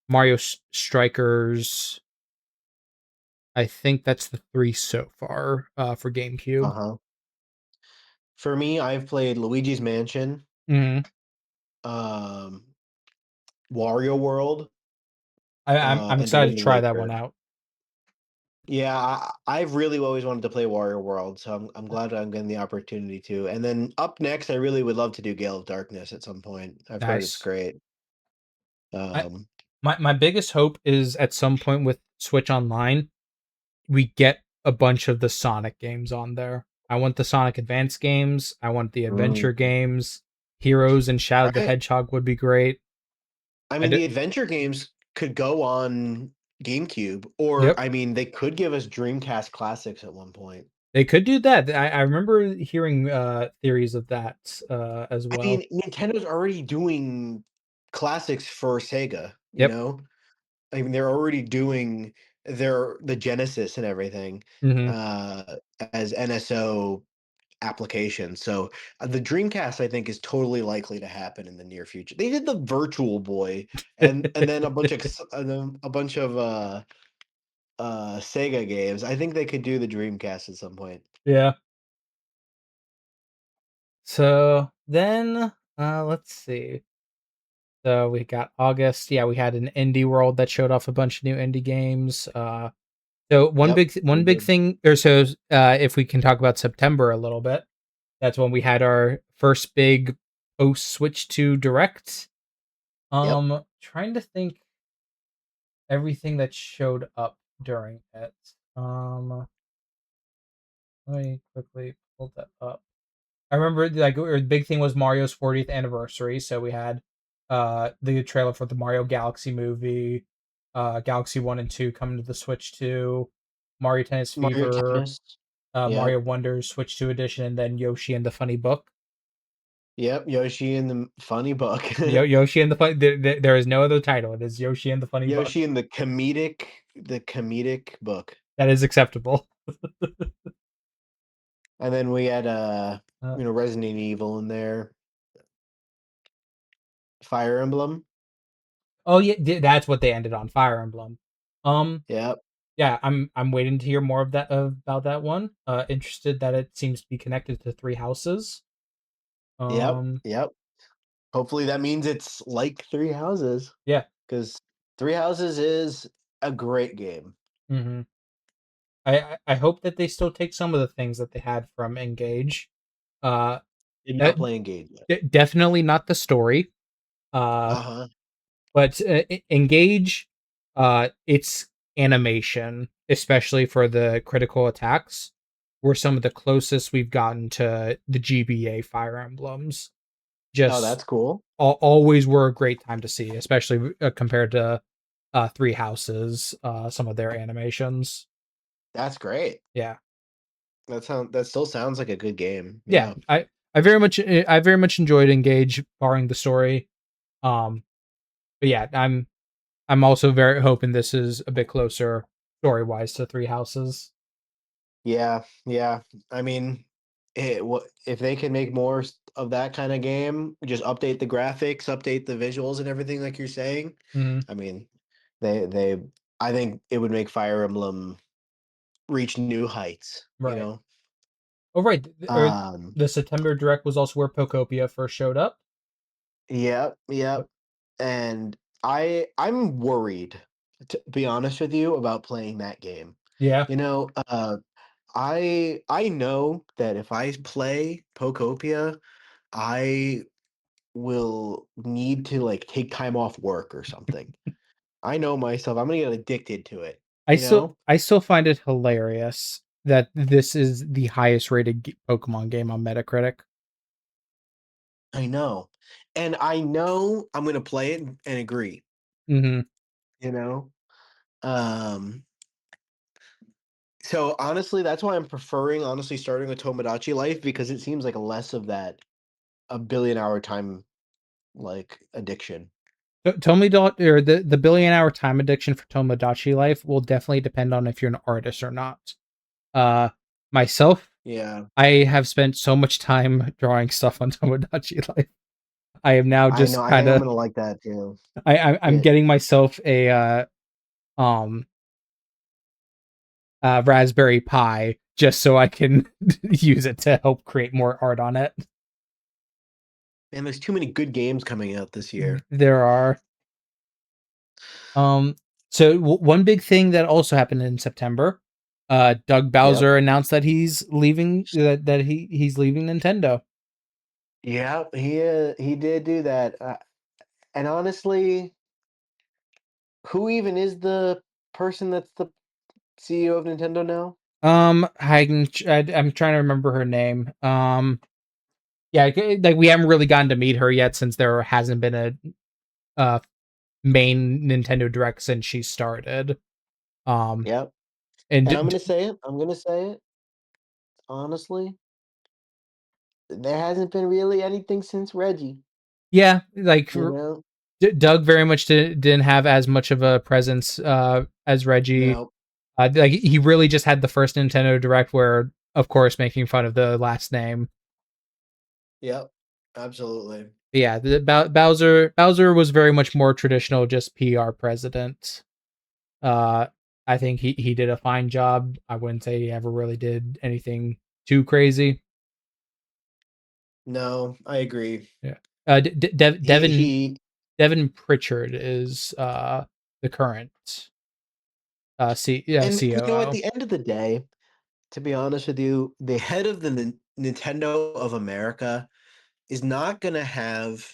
Mario Strikers. I think that's the three so far for GameCube. Uh-huh. For me, I've played Luigi's Mansion, Hmm. um, Wario World, I'm and excited to Wind try that one Waker. out. Yeah, I've really always wanted to play Wario World, so I'm glad I'm getting the opportunity to. And then up next, I really would love to do Gale of Darkness at some point. I've heard it's Nice. great. I, Um, my biggest hope is at some point with Switch Online, we get a bunch of the Sonic games on there. I want the Sonic Advance games. I want the adventure mm, games. Heroes and Shadow the right. Hedgehog would be great. I I mean, d- the adventure games could go on GameCube, or yep, I mean, they could give us Dreamcast classics at one point. they could do that. I remember hearing theories of that as I well. mean, Nintendo's already doing classics for Sega, you Yep, know? I mean, they're already doing the Genesis and everything Hmm. uh, as NSO applications. So the Dreamcast, I think, is totally likely to happen in the near future. They did the Virtual Boy, and then a bunch of Sega games. I think they could do the Dreamcast at some point. Yeah. So then, let's see. So we got August. Yeah, we had an indie world that showed off a bunch of new indie games. So Yep, we one big did. thing, or so if we can talk about September a little bit, that's when we had our first big post Switch to Direct. Yep. Trying to think everything that showed up during it. Um, Let me quickly pull that up. I remember like the big thing was Mario's 40th anniversary, so we had the trailer for the Mario Galaxy movie, Galaxy 1 and 2 coming to the Switch 2, Mario Tennis Mario Fever, Tennis. Yep. Mario Wonders Switch 2 edition, and then Yoshi and the Funny Book. Yep. Yoshi and the Funny Book. Yoshi and the Funny there is no other title. It is Yoshi and the Funny Book. Yoshi and the comedic book. That is acceptable. And then we had Uh, Resident Evil in there. Fire Emblem. oh yeah, that's what they ended on, Fire Emblem. Um Yep. yeah, I'm waiting to hear more of that about that one. Interested that it seems to be connected to Three Houses. Yep. Um, Yep. Hopefully that means it's like Three Houses, yeah. because Three Houses is a great game. Hmm. I hope that they still take some of the things that they had from Engage. Uh, Did that not play Engage yet. definitely not the story. Uh, Uh-huh. but Engage, its animation, especially for the critical attacks, were some of the closest we've gotten to the GBA Fire Emblems. Oh, Just that's cool. always were a great time to see, especially compared to Three Houses. Some of their animations. That's great. Yeah, That still sounds like a good game. yeah. Yeah. I very much enjoyed Engage, barring the story. Um, but yeah, I'm also very hoping this is a bit closer story wise to Three Houses. Yeah. Yeah. I mean, if they can make more of that kind of game, just update the graphics, update the visuals and everything like you're saying. Mhm. I mean, they I think it would make Fire Emblem reach new heights, you Right. know? Oh, right. Um, The September Direct was also where Pokopia first showed up. yep, yep. Yep. And I'm worried, to be honest with you, about playing that game. Yeah. You know, I know that if I play Pokopia, I will need to like take time off work or something. I know myself, I'm gonna get addicted to it, you know? I still find it hilarious that this is the highest rated Pokemon game on Metacritic. I know. And I know I'm gonna play it and agree, Hmm. you know? Um, so honestly, that's why I'm preferring honestly starting a Tomodachi Life because it seems like less of that a billion hour time like addiction. Or the billion hour time addiction for Tomodachi Life will definitely depend on if you're an artist or not. Uh, Myself, Yeah. I have spent so much time drawing stuff on Tomodachi Life. I am now I know. just I think kind I'm of gonna like that too. I'm Yeah. getting myself a um Raspberry Pi just so I can use it to help create more art on it. And there's too many good games coming out this year. There are um so one big thing that also happened in September, Doug Yep. Bowser announced that he's leaving that he's leaving Nintendo. Yep. He did do that. And honestly, who even is the person that's the CEO of Nintendo now? I'm trying to remember her name. Yeah, like we haven't really gotten to meet her yet since there hasn't been a uh main Nintendo Direct since she started. Um, Yep. and And I'm gonna say it. I'm gonna say it. Honestly, there hasn't been really anything since Reggie. yeah, like You know. Doug very much didn't have as much of a presence as Reggie. No. Like he really just had the first Nintendo Direct, where of course making fun of the last name. Yep. Absolutely. But yeah, Bowser was very much more traditional, just PR president. Uh, I think he did a fine job. I wouldn't say he ever really did anything too crazy. No, I agree. Yeah. He Devin Pritchard is the current and you know, at COO. the end of the day, to be honest with you, the head of the Nintendo of America is not going to have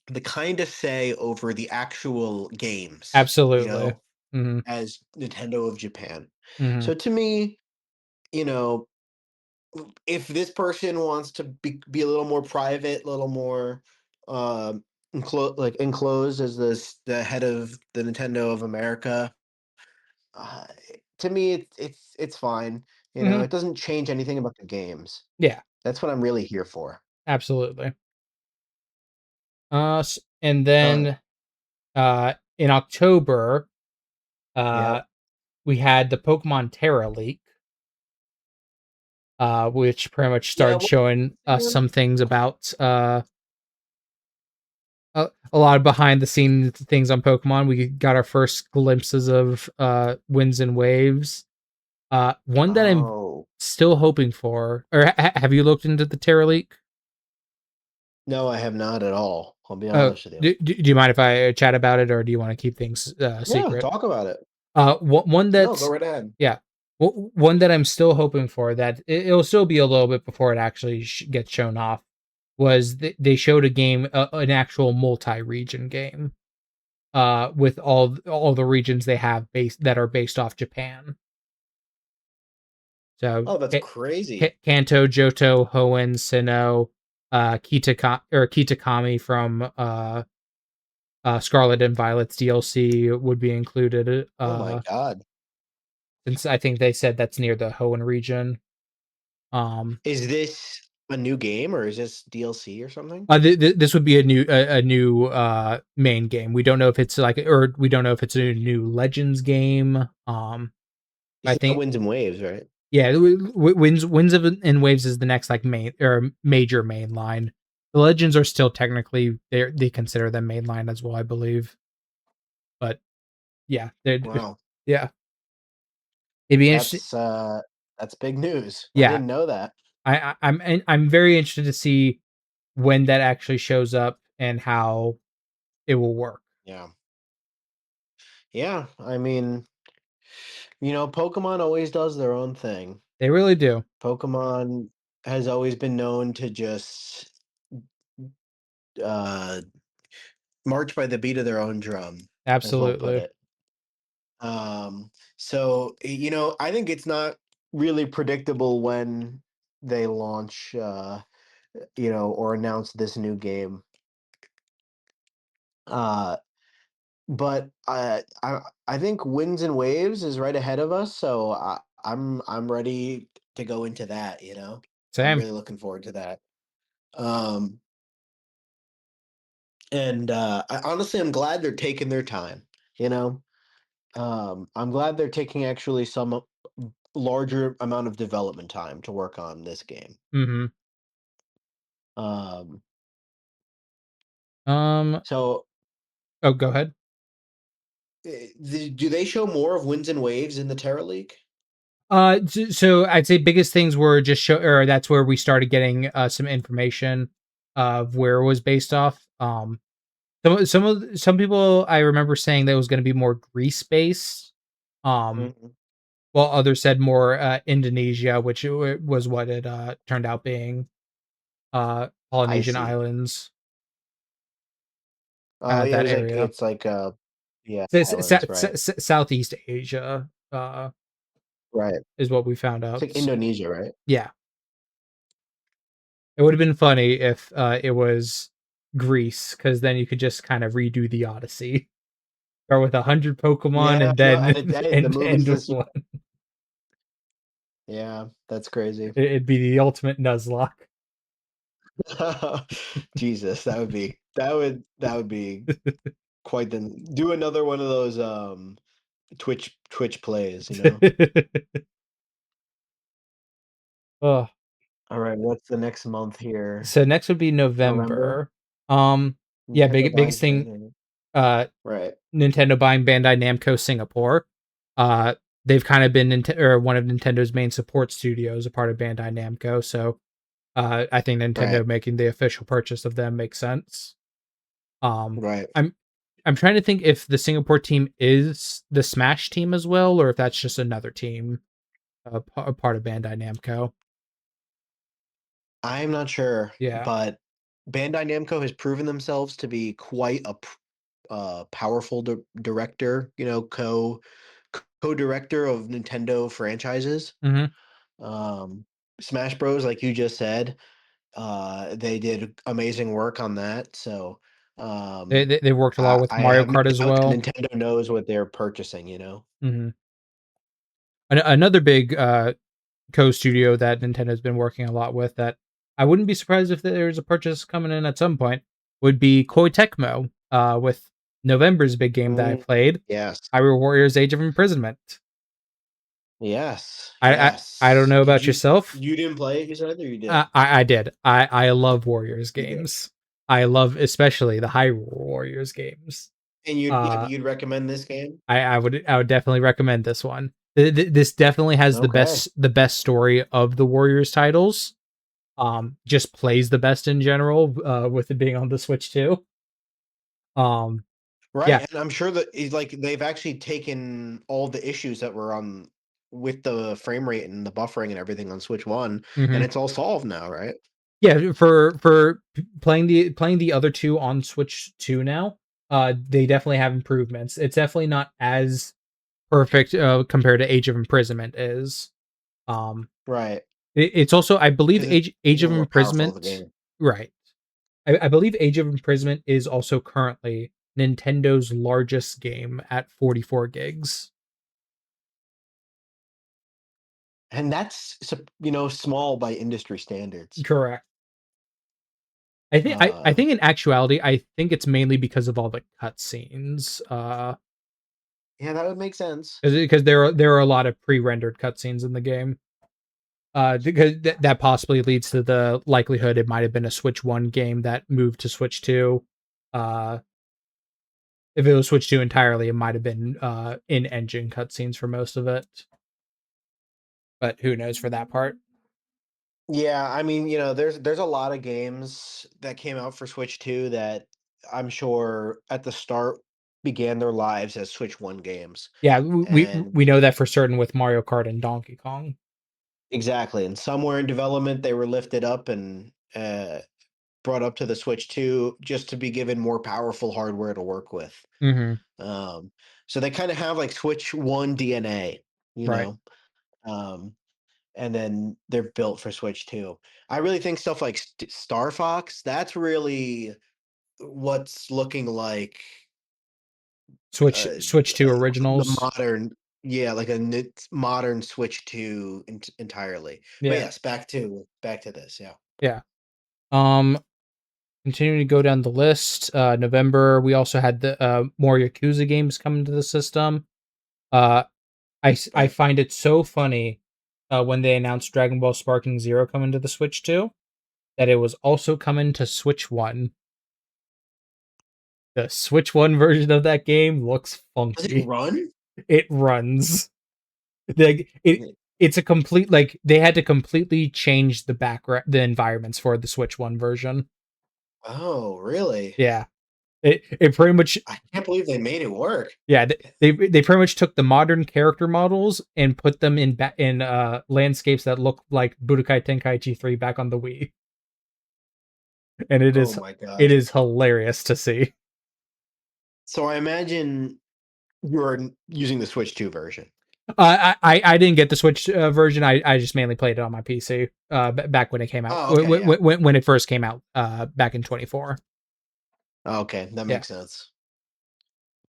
the kind of say over the actual games, Absolutely. Hmm. as Nintendo of Japan. Hmm. So to me, you know, if this person wants to be a little more private, a little more enclosed as the head of the Nintendo of America, uh, to me it's fine. Hmm. It doesn't change anything about the games. Yeah, That's what I'm really here for. absolutely. And Uh, then in October, uh, yep. we had the Pokemon Terra leak, which pretty much Yeah. started showing us some things about a lot of behind the scenes things on Pokemon. We got our first glimpses of Winds and Waves. One that I'm Oh still hoping for, or have you looked into the Terra leak? no, I have not at all. I'll be Uh, honest with you. do you mind if I chat about it, or do you want to keep things Yeah, secret? talk about it. One No, go that's right ahead. yeah, one that I'm still hoping for that it'll still be a little bit before it actually gets shown off was they showed a game, an actual multi-region game, with all the regions they have based that are based off Japan. So Oh, that's crazy. Kanto, Johto, Hoenn, Sinnoh, Kitakami from Scarlet and Violet's DLC would be included. Oh my god. Since I think they said that's near the Hoenn region. Um, Is this a new game or is this DLC or something? this would be a new main game. We don't know if it's like, or we don't know if it's a new Legends game. I It's not think Winds and Waves, right? yeah, Winds of and Waves is the next like main or major main line. The Legends are still technically they consider them main line as well, I believe. But yeah, Wow. yeah, it'd be interesting. That's big news. I Yeah, didn't know that. I'm very interested to see when that actually shows up and how it will work. Yeah. Yeah, I mean, Pokemon always does their own thing. They really do. Pokemon has always been known to just uh march by the beat of their own drum, as we'll put Absolutely. it. So, I think it's not really predictable when they launch, or announce this new game. Uh, but I think Winds and Waves is right ahead of us, so I'm ready to go into that. I'm Same. really looking forward to that. Um, and honestly, I'm glad they're taking their time. You know, I'm glad they're taking actually some larger amount of development time to work on this game. Mm-hmm. Um, Um. so, Oh, go ahead. do they show more of Winds and Waves in the Terra League? So I'd say biggest things were just show, or that's where we started getting some information of where it was based off. Some people I remember saying that it was going to be more Greece based. Um, Mhm. while others said more Indonesia, which was what it turned out being. I Polynesian see. islands, Yeah, it that was like area. it's like yeah, islands, right? Southeast Asia Right. is what we found It's out. like Indonesia, right? Yeah, it would have been funny if it was Greece, because then you could just kind of redo the Odyssey. Start with 100 Pokemon Yeah, and no, then and the and movie's end with just one. yeah, that's crazy. It'd be the ultimate Nuzlocke. Jesus, that would be quite the do another one of those Twitch plays, you know? Ugh. All right, what's the next month here? So next would be November? November. Um, yeah, Nintendo biggest buys thing. Bandai. Uh, Right, Nintendo buying Bandai Namco Singapore. Uh, they've kind of been or one of Nintendo's main support studios, a part of Bandai Namco. So I think right, Nintendo making the official purchase of them makes sense. Um, right. I'm I'm trying to think if the Singapore team is the Smash team as well, or if that's just another team, a part of Bandai Namco. I'm not sure, Yeah. but Bandai Namco has proven themselves to be quite a powerful director, co-director of Nintendo franchises. Hmm. Um, Smash Bros, like you just said, they did amazing work on that. So They worked a lot with I Mario have no Kart as doubt that well. Nintendo knows what they're purchasing. Hmm. Another big co-studio that Nintendo's been working a lot with that I wouldn't be surprised if there's a purchase coming in at some point would be Koei Tecmo with November's big game that I Mm, played, yes, Hyrule Warriors Age of Imprisonment. yes, I don't yes. know Did about you yourself. you didn't play it? You said, or you did? I did. I love Warriors You did. games. I love especially the Hyrule Warriors games. And Uh, you'd recommend this game? I would definitely recommend this one. This definitely has Okay. the best story of the Warriors titles. Just plays the best in general, with it being on the Switch too. Um, Right, yeah. and I'm sure that like they've actually taken all the issues that were on with the frame rate and the buffering and everything on Switch 1, and Hmm. it's all solved now, right? Yeah, for playing the other two on Switch 2 now, they definitely have improvements. It's definitely not as perfect compared to Age of Imprisonment is. Um, Right, it's also, I believe, because it's a Age of little more powerful of a Imprisonment. game. Right. I believe Age of Imprisonment is also currently Nintendo's largest game at 44 gigs. And that's small by industry standards. Correct. I Uh, think in actuality, I think it's mainly because of all the cutscenes. yeah, that would make sense. Because there are a lot of pre-rendered cutscenes in the game. Because that possibly leads to the likelihood it might have been a Switch One game that moved to Switch Two. Uh, if it was Switch Two entirely, it might have been in-engine cutscenes for most of it. But who knows for that part? Yeah, I mean, there's a lot of games that came out for Switch 2 that I'm sure at the start began their lives as Switch 1 games. Yeah, And we know that for certain with Mario Kart and Donkey Kong. exactly, and somewhere in development they were lifted up and brought up to the Switch 2 just to be given more powerful hardware to work with. Hmm. Um, so they kind of have like Switch 1 DNA, you Right. know. Um, and then they're built for Switch 2. I really think stuff like Star Fox, that's really what's looking like uh, Switch Two the originals. modern, yeah, like a modern Switch 2 entirely. But Yeah. yes, back to this, yeah. Yeah. Um, Continuing to go down the list, November we also had the more Yakuza games coming to the system. Uh, I Right. find it so funny when they announced Dragon Ball Sparking Zero coming to the Switch 2 that it was also coming to Switch 1. The Switch 1 version of that game looks Does it funky. run? It runs. Like it's a complete, like they had to completely change the environments for the Switch 1 version. Oh, really? Yeah. It pretty much, I can't believe they made it work. yeah, they pretty much took the modern character models and put them in landscapes that look like Budokai Tenkaichi 3 back on the Wii, and Oh my it gosh. is hilarious to see. So I imagine you're using the Switch 2 version. I didn't get the Switch version. I just mainly played it on my PC back when it came out, Oh, okay, yeah. when it first came out back in 24. Okay, that Yeah. makes sense.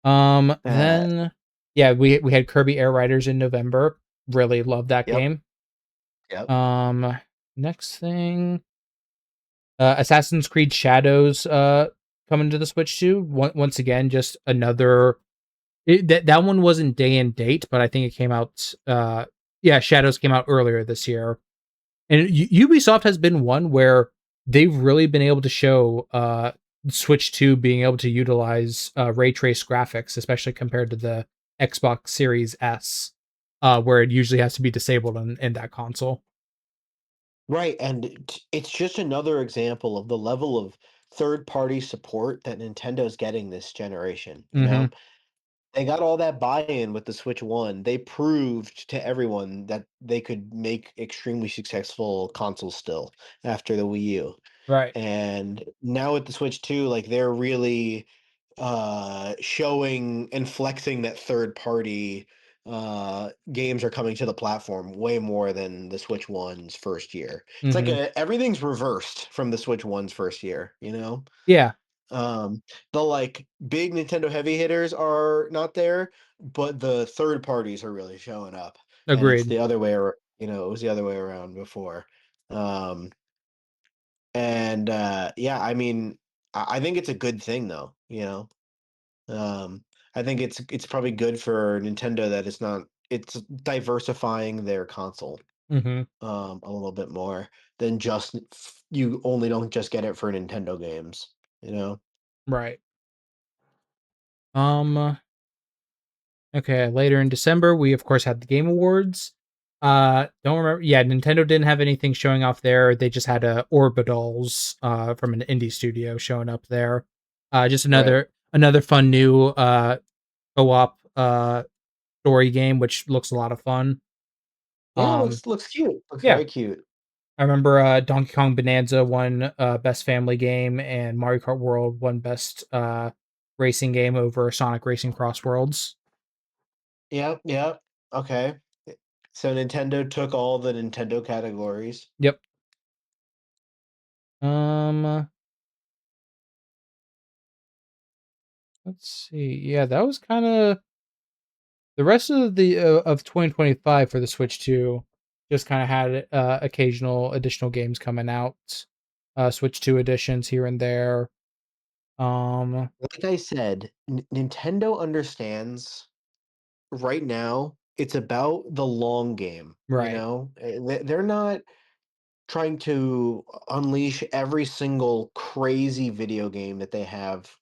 Uh, Then yeah, we had Kirby Air Riders in November. Really love that yep, game. yep. Um, Next thing. Assassin's Creed Shadows coming to the Switch too. Once again, just another that one wasn't day and date, but I think it came out. Yeah, Shadows came out earlier this year, and Ubisoft has been one where they've really been able to show Switch 2 being able to utilize ray trace graphics, especially compared to the Xbox Series S, where it usually has to be disabled in that console. Right, and it's just another example of the level of third-party support that Nintendo's getting this generation, you Mm-hmm. know? They got all that buy-in with the Switch 1. They proved to everyone that they could make extremely successful consoles still after the Wii U. Right. And now with the Switch 2, like, they're really, showing and flexing that third party, games are coming to the platform way more than the Switch 1's first year. It's like Mm-hmm. everything's reversed from the Switch 1's first year, you know? Yeah. Um, the, like, big Nintendo heavy hitters are not there, but the third parties are really showing up, and it's Agreed. the other way ar it was the other way around before. Um and, yeah, I mean, I think it's a good thing though, you know? Um, I think it's probably good for Nintendo that it's diversifying their console, Mm-hmm. a little bit more than just you only don't just get it for Nintendo games, you know? Right. Um. Okay, later in December, we of course had the Game Awards. Don't remember. Yeah, Nintendo didn't have anything showing off there. They just had Orbitals from an indie studio showing up there. Just Right. another fun new co-op story game, which looks a lot of fun. Yeah, Um, looks cute. Looks yeah, very cute. I remember Donkey Kong Bonanza won best family game, and Mario Kart World won best racing game over Sonic Racing Cross Worlds. Yep, yep. Okay. So Nintendo took all the Nintendo categories. Yep. Um, let's see. Yeah, that was kind of the rest of the of 2025 for the Switch 2. Just kind of had occasional additional games coming out, Switch 2 editions here and there. Um, Like I said, Nintendo understands right now it's about the long game, you right. know? They're not trying to unleash every single crazy video game that they have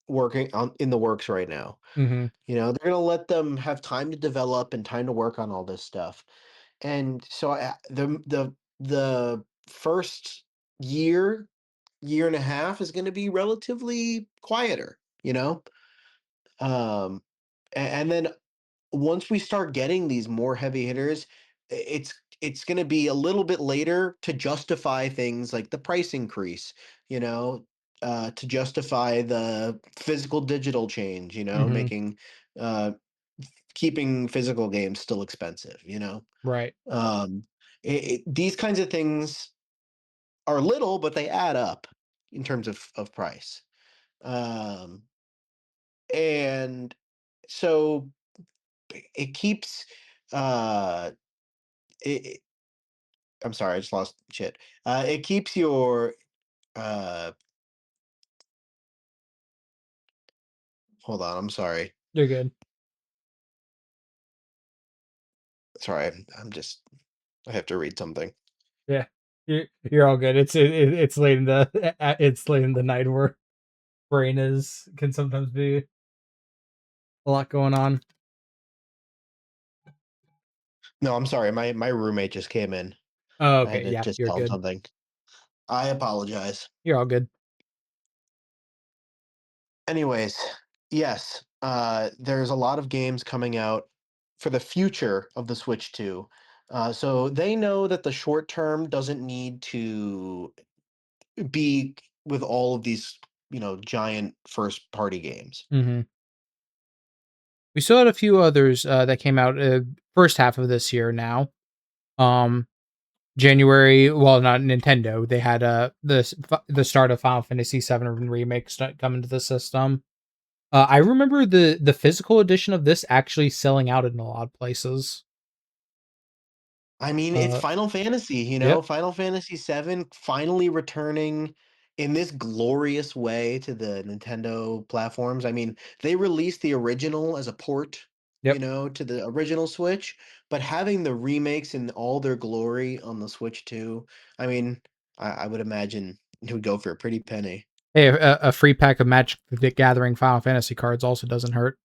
working on in the works right now. Mm-hmm. You know, they're gonna let them have time to develop and time to work on all this stuff. And so the first year, year and a half is gonna be relatively quieter, you know? Um, and then once we start getting these more heavy hitters, it's going to be a little bit later to justify things like the price increase, you know, to justify the physical digital change, you know, Mm-hmm. making uh, keeping physical games still expensive, you know. Right. Um, these kinds of things are little, but they add up in terms of price. Um, and so it keeps uh it, I'm sorry, I just lost shit. It keeps your uh hold on, I'm sorry. You're good. Sorry, I'm just I have to read something. Yeah, you're all good. It's late in the it's late in the night where brain is can sometimes be a lot going on. No, I'm sorry. My roommate just came in. Oh, I had okay. to Yeah, just you're tell him good. something. I apologize. You're all good. Anyways, yes, there's a lot of games coming out for the future of the Switch 2. So they know that the short term doesn't need to be with all of these, you know, giant first party games. Mm-hmm. We still had a few others that came out first half of this year. Now, um, January. Well, not Nintendo. They had the start of Final Fantasy VII remake coming to the system. I remember the physical edition of this actually selling out in a lot of places. I mean, it's Uh, Final Fantasy, yep, Final Fantasy VII finally returning in this glorious way to the Nintendo platforms. I mean, they released the original as a port, yep. to the original Switch, but having the remakes in all their glory on the Switch too, I mean, I would imagine it would go for a pretty penny. Hey, a free pack of Magic the Gathering Final Fantasy cards also doesn't hurt.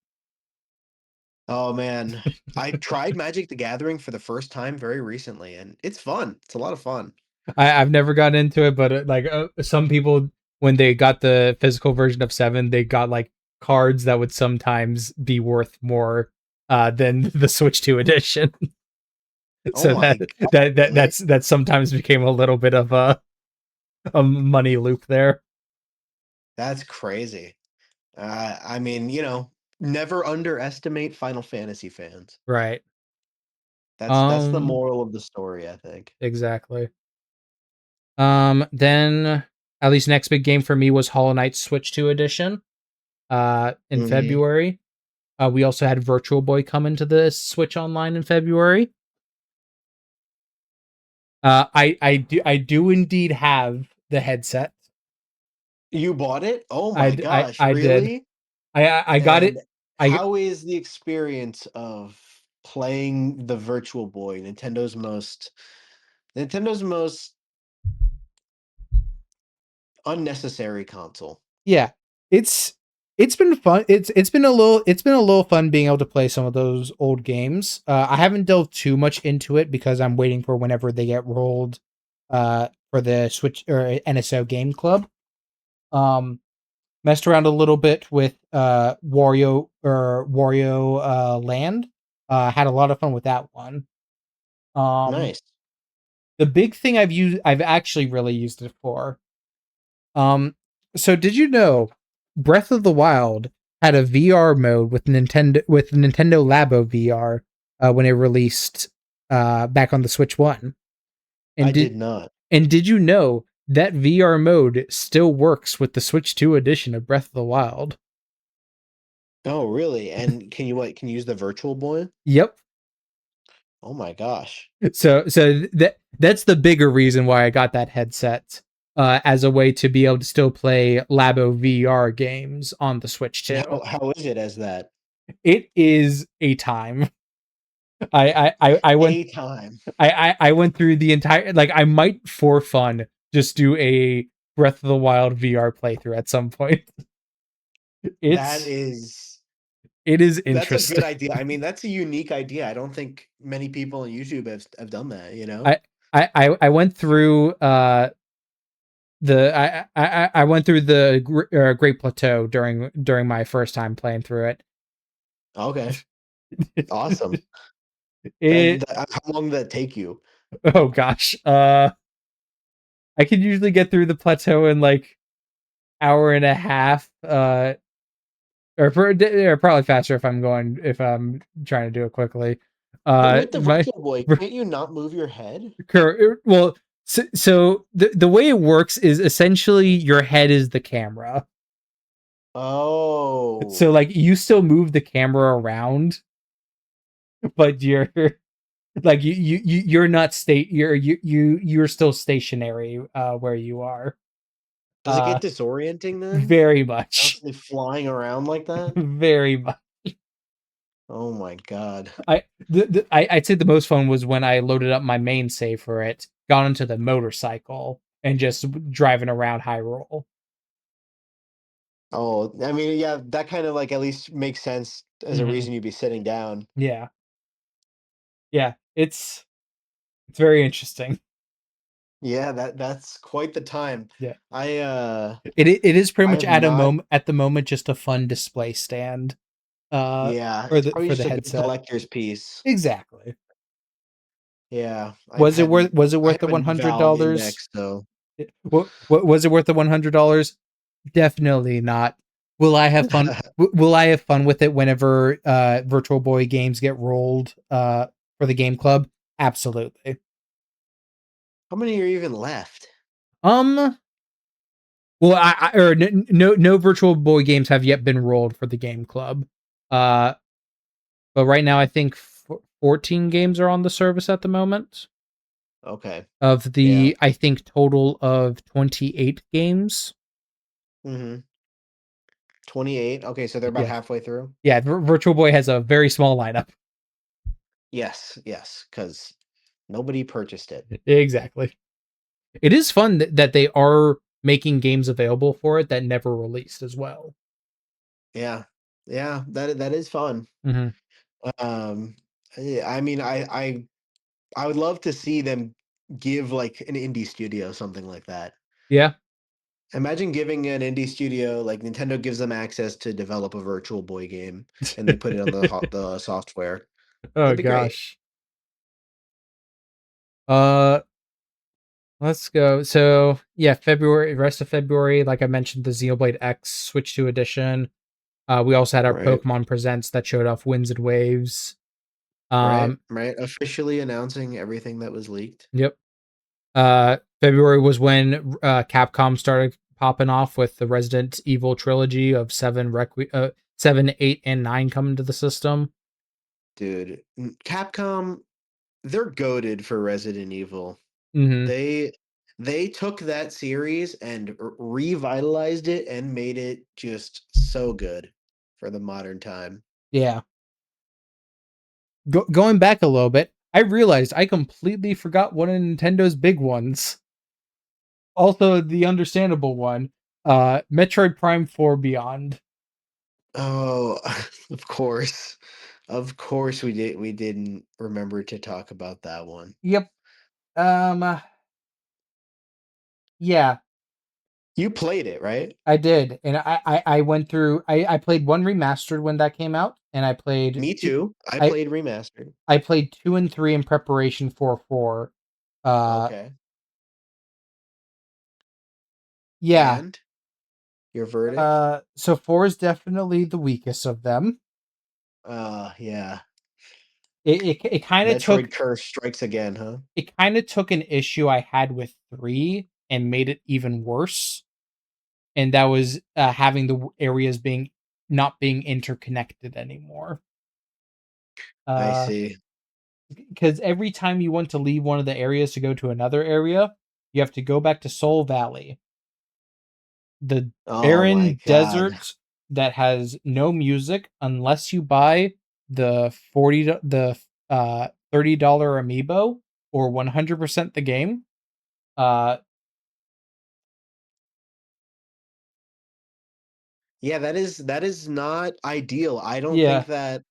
Oh man, I tried Magic the Gathering for the first time very recently, and it's fun. It's a lot of fun. I've never gotten into it, but like some people, when they got the physical version of Seven, they got like cards that would sometimes be worth more than the Switch Two edition. Oh So my that God, really? that sometimes became a little bit of a money loop there. That's crazy. I mean, never underestimate Final Fantasy fans. Right. That's the Um. moral of the story, I think. Exactly. Then at least next big game for me was Hollow Knight Switch Two edition. In Mhm. February. We also had Virtual Boy come into the Switch Online in February. I do indeed have the headset. You bought it? Oh my gosh, I did. really? I got And it. I how is the experience of playing the Virtual Boy, Nintendo's most unnecessary console? Yeah, it's it's been fun. It's been a little fun being able to play some of those old games. I haven't delved too much into it because I'm waiting for whenever they get rolled for the Switch or NSO Game Club. Um, Messed around a little bit with Wario Land. Had a lot of fun with that one. Um, Nice. the big thing I've actually really used it for. Um, so did you know Breath of the Wild had a VR mode with Nintendo Labo VR when it released back on the Switch One? I And did not. did you know that VR mode still works with the Switch Two edition of Breath of the Wild? Oh, really? And can you use the Virtual Boy? Yep. Oh my gosh. So that's the bigger reason why I got that headset as a way to be able to still play Labo VR games on the Switch And too. how is it as that? It is a time. I went A time. I went through the entire like I might for fun just do a Breath of the Wild VR playthrough at some point. That It's is it is that's a good interesting. idea. I mean, that's a unique idea. I don't think many people on YouTube have done that, you know? I I went through I went through the Great Plateau during my first time playing through Okay. it. Awesome. it How long did that take you? oh gosh, I could usually get through the plateau in like hour and a half, or probably faster if I'm trying to do it quickly. But with the My Virtual Boy, can't you not move your head? well, so the way it works is essentially your head is the camera. So Oh. like you still move the camera around, but you're like you're not state you're still stationary where you are. Does it Uh get disorienting then? very much. Constantly flying around like that? Very much. Oh my god. I'd say the most fun was when I loaded up my main save for it, got onto the motorcycle, and just driving around Hyrule. Oh, I mean, yeah, that kind of like at least makes sense as a Hmm. reason you'd be sitting down. Yeah, yeah, it's very interesting. Yeah, that's quite the time. Yeah, I it is pretty I much have not. at the moment just a fun display stand Yeah, it's probably for the just a good headset. collector's piece. Exactly. Yeah, I've had Was it I worth the have a Valve $100? Index, so What was it worth the $100? Definitely not. Will I have fun? Will I have fun with it whenever Virtual Boy games get rolled for the game club? Absolutely. how many are even left? Um. Well, or no Virtual Boy games have yet been rolled for the game club. Uh, but right now I think 14 games are on the service at the moment. Okay. Of Yeah. the, I think, total of 28 games. Mhm. 28. Okay, so they're about Yeah. halfway through. Yeah, Virtual Boy has a very small lineup. Yes, yes, because nobody purchased it. Exactly. It is fun that they are making games available for it that never released as well. Yeah. Yeah, that is fun. Mhm. Um, I mean, I would love to see them give, like, an indie studio something like that. Yeah. Imagine giving an indie studio like Nintendo gives them access to develop a Virtual Boy game, and they put it on the software. Oh That'd be great. gosh. Uh let's go. So, yeah, February, rest of February, like I mentioned, the Xenoblade X Switch 2 edition. We also had our Right. Pokemon Presents that showed off Winds and Waves. Right, Um, right, officially announcing everything that was leaked. yep. February was when Capcom started popping off with the Resident Evil trilogy of 7, 8, and 9 coming to the system. Dude, Capcom, they're goated for Resident Evil. Hmm. They they took that series and revitalized it and made it just so good for the modern time. Yeah. Going back a little bit, I realized I completely forgot one of Nintendo's big ones. Also, the understandable one, Metroid Prime 4 Beyond. Oh, of course. Of course we didn't remember to talk about that one. Yep. Yeah, You played it, right? I did, and I went through. I played one remastered when that came out, and I played Me two. too. I I played remastered. I played 2 and 3 in preparation for 4. Uh, Okay. yeah. And your verdict? So 4 is definitely the weakest of them. Yeah. It kind of Metroid took Curse strikes again, huh? an issue I had with 3 and made it even worse, and that was having the areas being not being interconnected anymore. I Uh, see. because every time you want to leave one of the areas to go to another area, you have to go back to Soul Valley, the Oh my barren god. desert that has no music unless you buy the $30 amiibo or 100% the game. Uh, Yeah, that is not ideal. I don't think yeah, that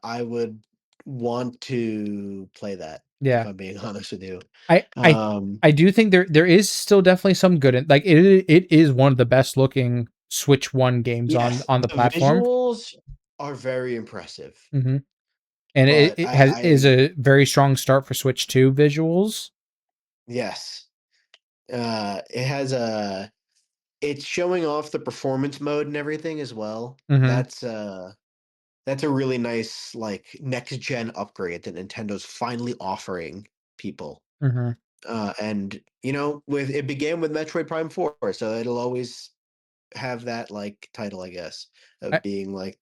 I would want to play that, if yeah. I'm being honest with you. I I Um, I do think there is still definitely some good in, like, it is one of the best looking Switch 1 games yes, on the the platform. visuals are very impressive, Hmm. And but it has is a very strong start for Switch 2 visuals. yes, it has it's showing off the performance mode and everything as well. Hmm. That's a really nice, like, next gen upgrade that Nintendo's finally offering people. Hmm. And with it began with Metroid Prime 4, so it'll always have that like title, I guess, of I being like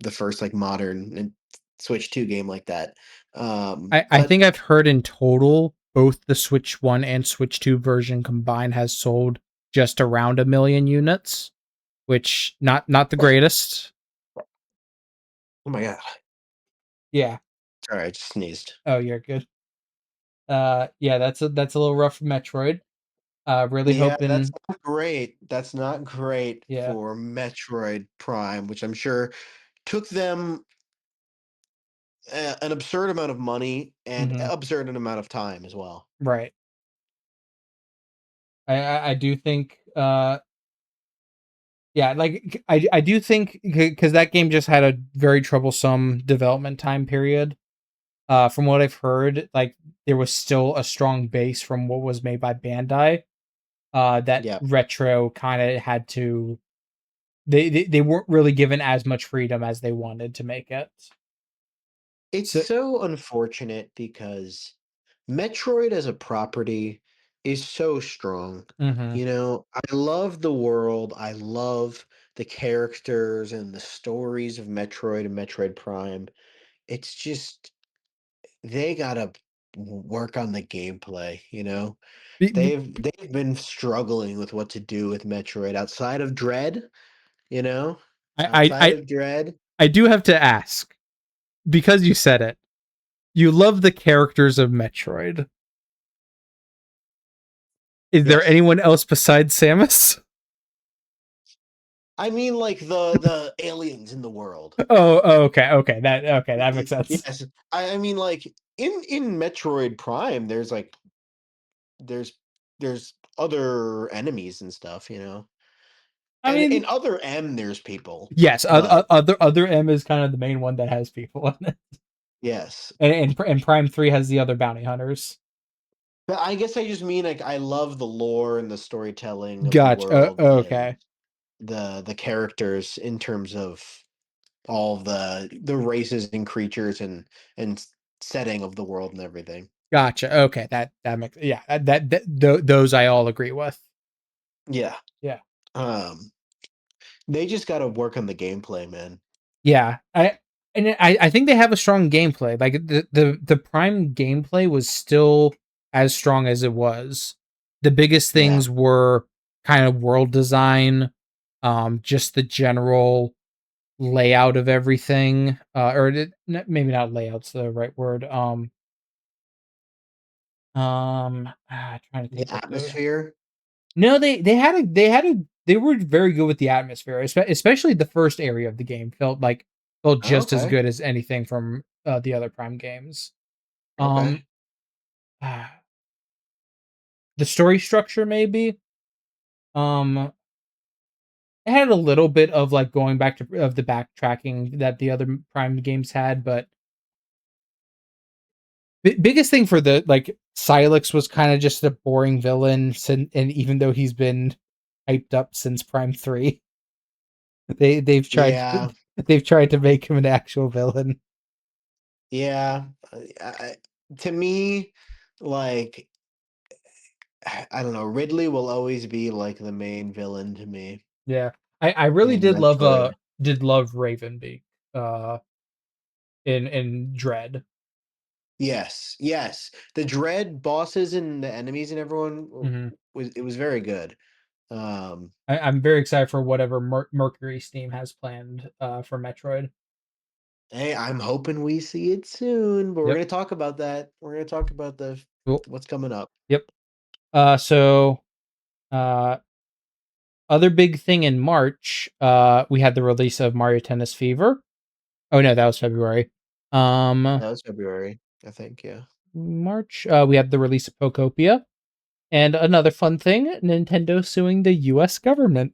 the first like modern and Switch 2 game like that. I But think I've heard in total both the Switch 1 and Switch 2 version combined has sold just around 1 million units, which not the greatest. oh my god, Yeah. sorry, I just sneezed. Oh, you're good. Yeah, that's a little rough for Metroid. Really Yeah, that's hoping. not great. That's not great Yeah. for Metroid Prime, which I'm sure took them an absurd amount of money and Hmm. absurd amount of time as well. Right. I do think yeah, like I do think because that game just had a very troublesome development time period. From what I've heard, like there was still a strong base from what was made by Bandai. That Yeah. Retro kind of had to. They weren't really given as much freedom as they wanted to make it. It's So. so unfortunate because Metroid as a property is so strong. Hmm. I love the world. I love the characters and the stories of Metroid and Metroid Prime. it's just they gotta work on the gameplay, you know? Be- be- They've been struggling with what to do with Metroid outside of Dread, you know? I, I Outside I of Dread. I do have to ask, because you said it. You love the characters of Metroid. Is there Yes. anyone else besides Samus? I mean like the aliens in the world. Okay, that makes sense. Yes. I mean like in Metroid Prime there's there's other enemies and stuff, you know. I And mean, in other M there's people, yes, but other M is kind of the main one that has people in it, yes. and Prime 3 has the other bounty hunters. But I guess I just mean like I love the lore and the storytelling of the Gotcha. world and Okay, the characters in terms of all the races and creatures and setting of the world and everything. gotcha. Okay, that makes, yeah, those I all agree with. Yeah. Yeah, Um they just got to work on the gameplay, man. yeah. I think they have a strong gameplay. Like the Prime gameplay was still as strong as it was. The biggest Yeah. things were kind of world design, just the general layout of everything, maybe not layout's the right word. Trying to The think of the atmosphere. no, they were very good with the atmosphere, especially the first area of the game felt just as Okay. good as anything from the other Prime games. Um, Okay. uh, the story structure maybe, um, it had a little bit of like going back to of the backtracking that the other Prime games had, but biggest thing for the like Silex was kind of just a boring villain, and even though he's been hyped up since Prime 3, they've tried Yeah. they've tried to make him an actual villain. Yeah. To me like I don't know, Ridley will always be like the main villain to me Yeah. I really in Metroid. did love Ravenbeak uh in Dread. Yes, yes. The dread bosses and the enemies and everyone Hmm. was it was very good. Um, I'm very excited for whatever Mercury Steam has planned for Metroid. hey, I'm hoping we see it soon, but we're Yep. gonna talk about that. We're gonna talk about the Cool. what's coming up. Yep. So uh other big thing in March, we had the release of Mario Tennis Fever. Oh no, that was February. That was February, I think. Yeah. March, we had the release of Pokopia, and another fun thing: Nintendo suing the U.S. government.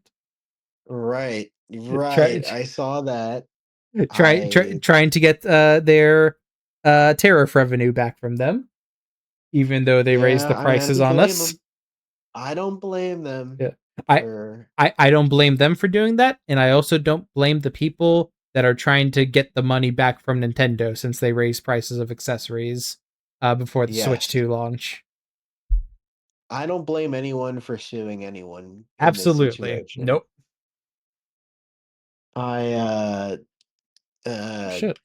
Right, Try, right. I saw that. trying to get their tariff revenue back from them, even though they raised Yeah, the I prices don't on blame us. them. I don't blame them Yeah. I, for I don't blame them for doing that, and I also don't blame the people that are trying to get the money back from Nintendo since they raised prices of accessories before the Switch yes. 2 launch. I don't blame anyone for suing anyone in this Absolutely. situation. Nope. I Oh, uh shit.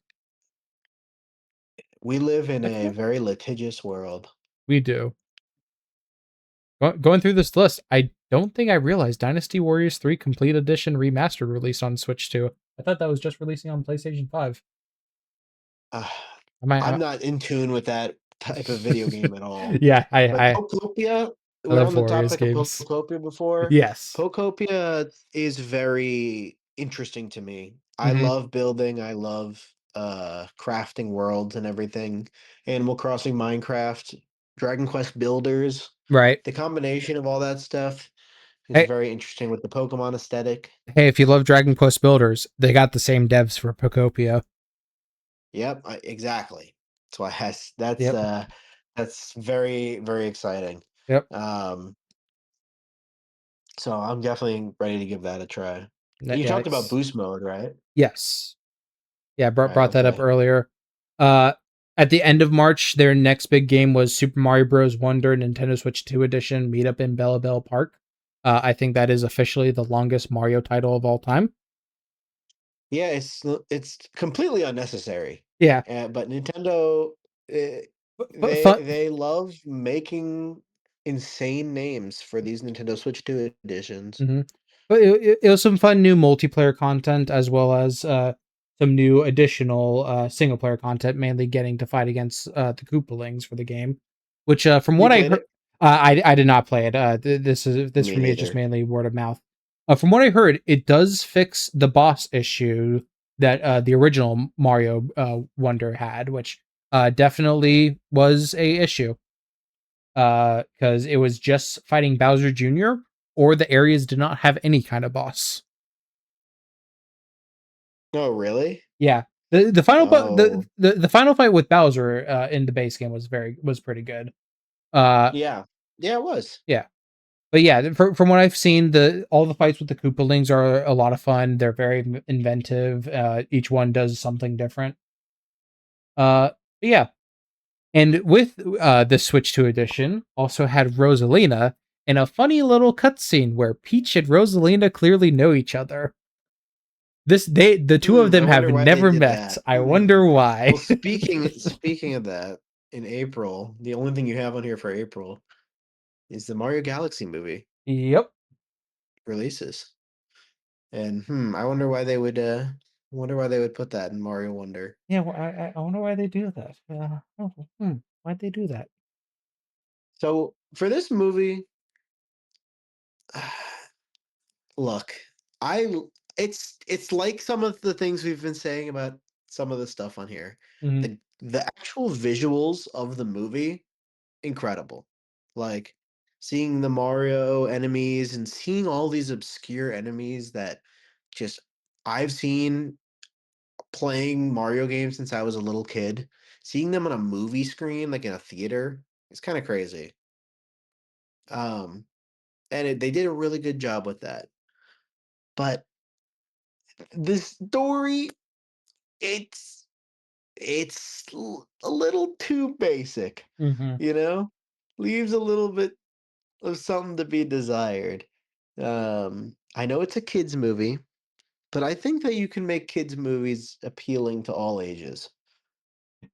we live in Heck a yeah. very litigious world. We do. Going through this list, I don't think I realized Dynasty Warriors 3 Complete Edition Remastered released on Switch 2. I thought that was just releasing on PlayStation 5. Uh, Am I? I'm not in tune with that type of video game at all. Yeah, But Pokopia, I we're love on the Warriors topic of games. Pokopia before. Yes. Pokopia is very interesting to me. I Hmm. love building, I love crafting worlds and everything. Animal Crossing, Minecraft, Dragon Quest Builders. Right. The combination of all that stuff is Hey, very interesting with the Pokemon aesthetic. hey, if you love Dragon Quest Builders, they got the same devs for Pokopia. Yep, exactly. That's why Yep. that's very very exciting. Yep. Um, so I'm definitely ready to give that a try. You Yeah. talked about boost mode, right? Yes. Yeah. Right. Brought that up Okay. earlier. Uh, at the end of March, their next big game was Super Mario Bros. Wonder Nintendo Switch 2 Edition Meetup in Bella Bell Park. I think that is officially the longest Mario title of all time. Yeah, it's completely unnecessary. Yeah, But Nintendo, fun. they love making insane names for these Nintendo Switch 2 editions. Hmm. But it was some fun new multiplayer content as well as some new additional single player content, mainly getting to fight against the Koopalings for the game. Which, from You what I played heard, it? I did not play it. This Me for me is just neither. mainly word of mouth. From what I heard, it does fix the boss issue that the original Mario Wonder had, which definitely was a issue. Because it was just fighting Bowser Jr. or the areas did not have any kind of boss. Oh, really? Yeah, the final Oh, the final fight with Bowser in the base game was pretty good. Uh, yeah. Yeah, it was. yeah, but yeah, from what I've seen, the all the fights with the Koopalings are a lot of fun. They're very inventive. Each one does something different. Yeah, and with the Switch 2 edition, also had Rosalina in a funny little cutscene where Peach and Rosalina clearly know each other. The two of I them wonder have why they never did met. that. I wonder Well, why. speaking of that, in April, the only thing you have on here for April is the Mario Galaxy movie Yep. releases. And I wonder why they would put that in Mario Wonder. Yeah, well, I wonder why they do that. Why'd they do that? So for this movie, look, it's like some of the things we've been saying about some of the stuff on here. Mhm. The actual visuals of the movie, incredible. Like seeing the Mario enemies and seeing all these obscure enemies that just I've seen playing Mario games since I was a little kid. Seeing them on a movie screen, like in a theater, it's kind of crazy. Um, they did a really good job with that. But the story, it's a little too basic, Mhm. you know? Leaves a little bit of something to be desired. I know it's a kids movie, but I think that you can make kids movies appealing to all ages.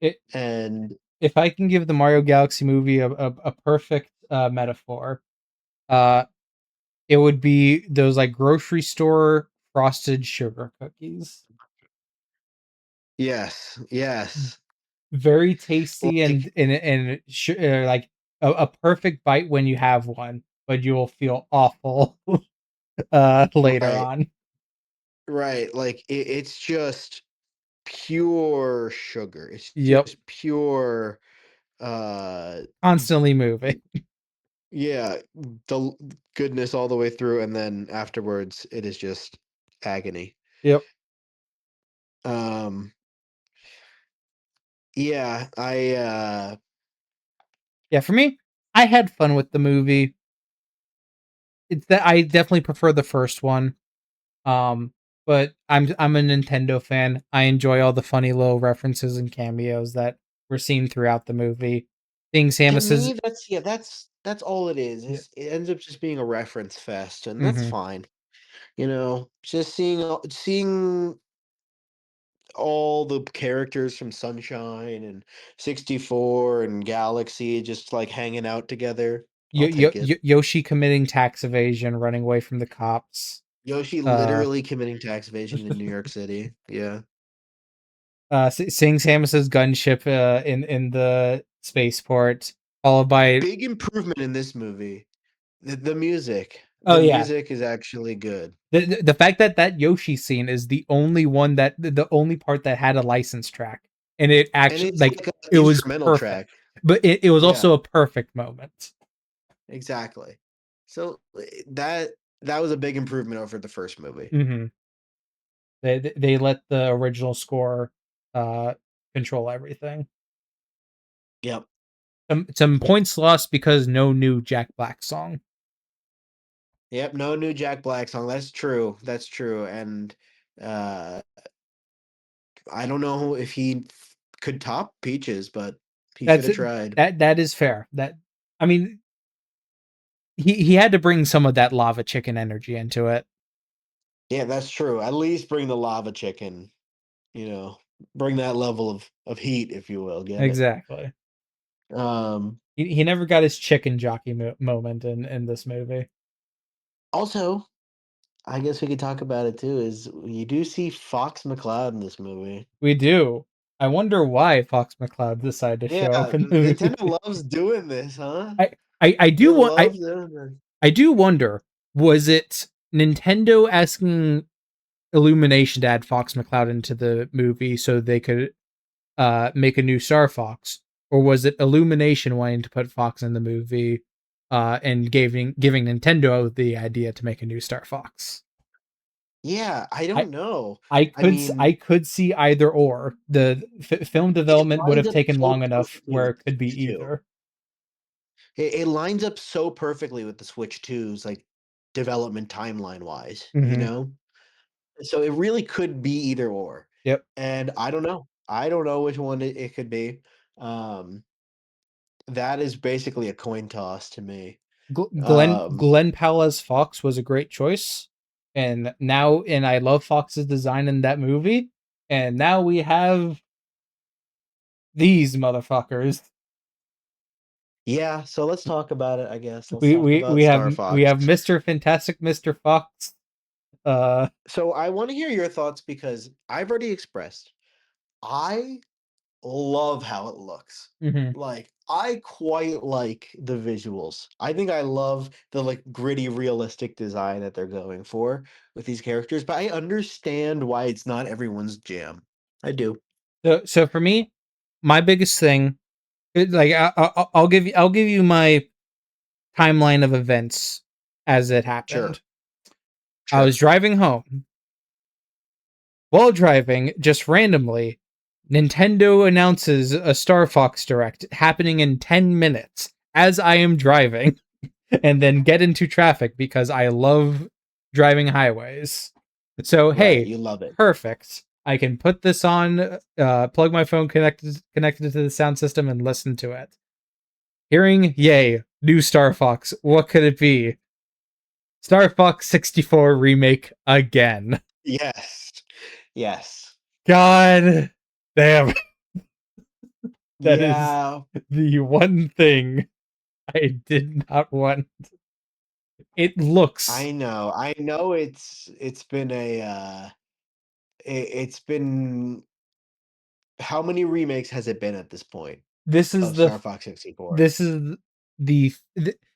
It, And if I can give the Mario Galaxy movie a perfect metaphor, uh, it would be those like grocery store frosted sugar cookies. yes, yes. Very tasty Like, like a perfect bite when you have one, but you will feel awful later right, on. right. Like it's just pure sugar. It's Yep. just pure uh Constantly moving. yeah, goodness all the way through, and then afterwards it is just agony. Yep. Um yeah, Yeah, for me, I had fun with the movie. It's that I definitely prefer the first one. Um, but I'm a Nintendo fan. I enjoy all the funny little references and cameos that were seen throughout the movie. Seeing to Samus's me that's all it is. yeah. It ends up just being a reference fest, and that's Mhm. fine. You know, just seeing all the characters from Sunshine and 64 and Galaxy just like hanging out together. I'll take it. Yoshi committing tax evasion, running away from the cops. Yoshi Uh, literally committing tax evasion in New York City. Yeah. seeing Samus's gunship in the spaceport, followed by Big improvement in this movie. The music. oh The yeah, music is actually good. the fact that that Yoshi scene is the only one that the only part that had a license track, and it And actually it's like like an it was instrumental perfect, track. but it was Yeah, also a perfect moment. exactly. So that was a big improvement over the first movie. Hmm. They let the original score uh control everything. Yep. Some points lost because no new Jack Black song. Yep, no new Jack Black song. That's true. That's true. And uh I don't know if he could top Peaches, but he could That's have it. tried. That is fair. That I mean, he had to bring some of that lava chicken energy into it. Yeah, that's true. At least bring the lava chicken, you know, bring that level of heat, if you will. Get it? Exactly. Um, He never got his chicken jockey moment in this movie. Also, I guess we could talk about it too. Is you do see Fox McCloud in this movie? We do. I wonder why Fox McCloud decided to show Yeah, up in the movie. Nintendo loves doing this, huh? I, I They do want love doing this. I do wonder, was it Nintendo asking Illumination to add Fox McCloud into the movie so they could make a new Star Fox, or was it Illumination wanting to put Fox in the movie and giving Nintendo the idea to make a new Star Fox? Yeah, I I don't know. I I mean, could see either or. The film it development would lines have up taken so long enough perfectly where with it the could be Switch 2. either. It lines up so perfectly with the Switch 2's like development timeline wise, you Mm-hmm. know? So it really could be either or. Yep. And I don't know. I don't know which one it could be. Um, that is basically a coin toss to me. Um, Glenn Powell as Fox was a great choice, and I love Fox's design in that movie. And now we have these motherfuckers. yeah, so let's talk about it, I guess. Let's talk about Star We Fox. have Mr. Fantastic Mr. Fox. Uh, So I want to hear your thoughts because I've already expressed I love how it looks. mhm. Like, I quite like the visuals. I think I love the like gritty, realistic design that they're going for with these characters, but I understand why it's not everyone's jam. I do. So for me, my biggest thing, like I'll give you my timeline of events as it Sure. happened. I Sure. was driving home. While driving, just randomly, Nintendo announces a Star Fox Direct happening in 10 minutes as I am driving, and then get into traffic because I love driving highways. So, Right. hey, You love it. perfect. I can put this on, plug my phone connected to the sound system, and listen to it. Hearing, yay, new Star Fox. What could it be? Star Fox 64 remake again. Yes. Yes. God damn, that is Yeah. the one thing I did not want. It looks. I know. I know it's been a it's been how many remakes has it been at this point This is of the. Star Fox 64? This is the.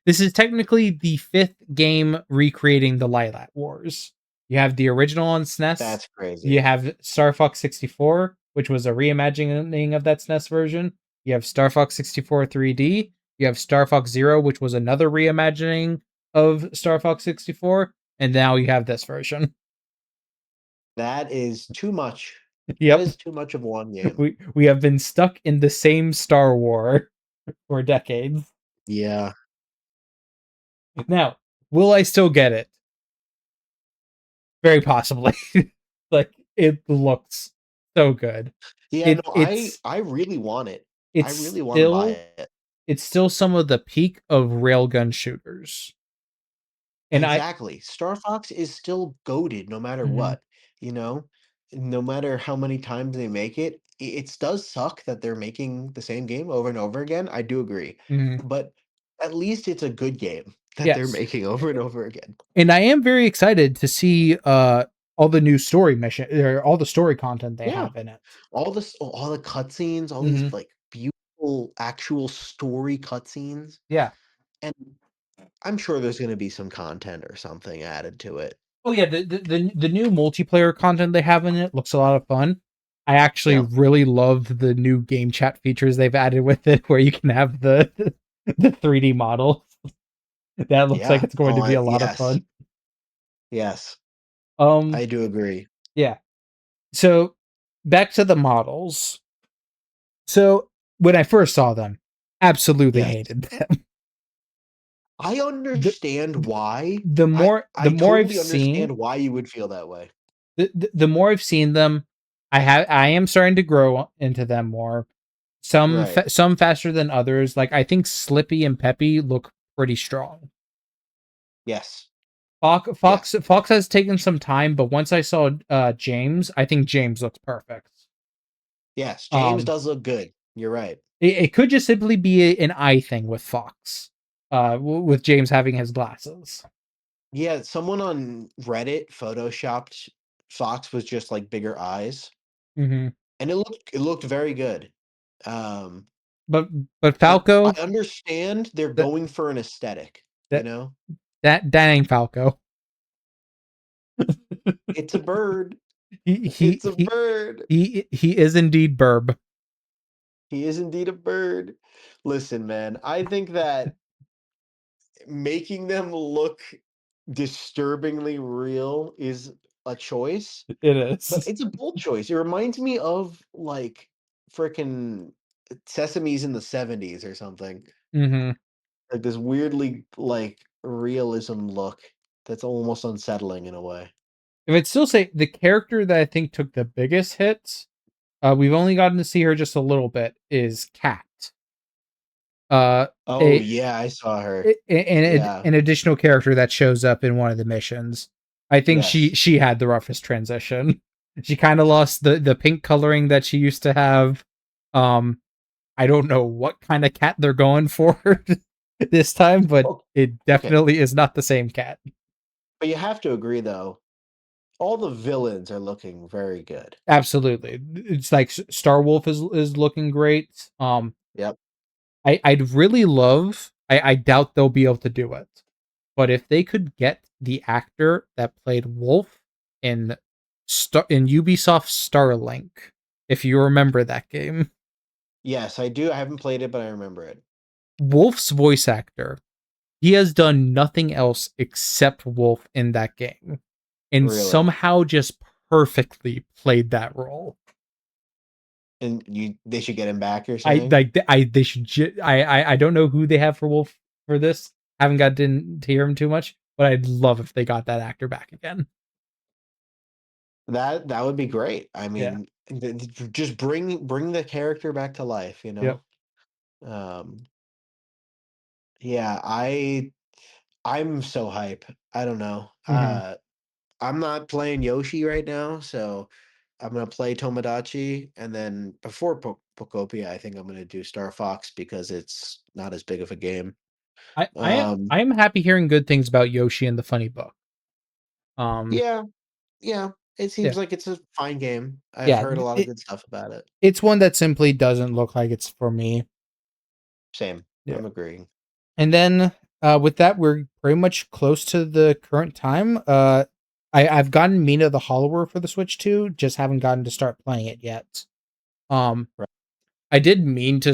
This is technically the fifth game recreating the Lilac Wars. You have the original on SNES. That's You crazy. have Star Fox 64, which was a reimagining of that SNES version. You have Star Fox 64 3D. You have Star Fox Zero, which was another reimagining of Star Fox 64. And now you have this version. That is too much. That Yep. is too much of one game. We have been stuck in the same Star War for decades. Yeah. Now, will I still get it? Very possibly. Like it looks so good. Yeah, It no, it's I really want it. I it's really wanna buy still it. it's still some of the peak of railgun shooters. And I Exactly. Star Fox is still goated no matter mhm, what, you know? No matter how many times they make it, it does suck that they're making the same game over and over again, I do agree. mhm, But at least it's a good game that they're yes. making over and over again. And I am very excited to see all the new story mission or all the story content they Yeah. have in it. All the cutscenes, all these, Mhm, like, beautiful actual story cutscenes, yeah. and I'm sure there's gonna be some content or something added to it. Oh yeah, the new multiplayer content they have in it looks a lot of fun. I actually Yeah. really love the new game chat features they've added with it, where you can have the 3D model. That looks like Yeah. it's going Oh, to be I a lot of yes. fun. Yes. Um, I do agree. yeah. So back to the models. So when I first saw them, absolutely Yes. hated them. I The understand why. the I more I've totally seen, understand why you would feel that way. the more I've seen them, I am starting to grow into them more. Right. Some faster than others. Like I think Slippy and Peppy look pretty strong. Yes. Yeah. Fox has taken some time, but once I saw James, I think James looks perfect. Yes, James Um, does look good. You're right. it could just simply be an eye thing with Fox, with James having his glasses. Yeah, someone on Reddit photoshopped Fox with just like bigger eyes, Hmm. and it looked very good. Um, But but but I Falco, understand they're that going for an aesthetic, you that know? that ain't Falco. It's a bird. he he It's a he bird. he is indeed Burb. He is indeed a bird. Listen, man, I think that making them look disturbingly real is a choice, It but is. it's a bold choice. It reminds me of like freaking Sesame's in the 70s or something. Hmm. Like this weirdly like realism look that's almost unsettling in a way. If I'd still say the character that I think took the biggest hits, we've only gotten to see her just a little bit, is Cat. Uh, Oh a yeah, I saw her. Yeah. an additional character that shows up in one of the missions. I think Yes. she had the roughest transition. She kind of lost the pink coloring that she used to have. Um, I don't know what kind of cat they're going for this time, but Oh, it okay. definitely is not the same cat. But you have to agree though, all the villains are looking very good. Absolutely, it's like Star Wolf is looking great. Yep. I'd really love. I doubt they'll be able to do it, but if they could get the actor that played Wolf in in Ubisoft Starlink, if you remember that game, Yes, I do. I haven't played it, but I remember it. Wolf's voice actor, he has done nothing else except Wolf in that game, and Really. somehow just perfectly played that role. And they should get him back, you're I saying? like I they should I don't know who they have for Wolf for this. Haven't gotten to hear him too much, but I'd love if they got that actor back again. That would be great. I Yeah. mean, just bring the character back to life, you Yep. know? Um, yeah, I'm so hype. I don't know. Hmm. I'm not playing Yoshi right now, so I'm gonna play Tomodachi, and then before Pokopia, I think I'm gonna do Star Fox because it's not as big of a game. Um, I am happy hearing good things about Yoshi and the Funny Book. Um. yeah, yeah, it seems Yeah. like it's a fine game. I've Yeah. heard a lot of good stuff about it. It's one that simply doesn't look like it's for me. Same, Yeah. I'm agreeing. And then with that, we're pretty much close to the current time. I've gotten Mina the Hollower for the Switch 2, just haven't gotten to start playing it yet. Um, Right. I did mean to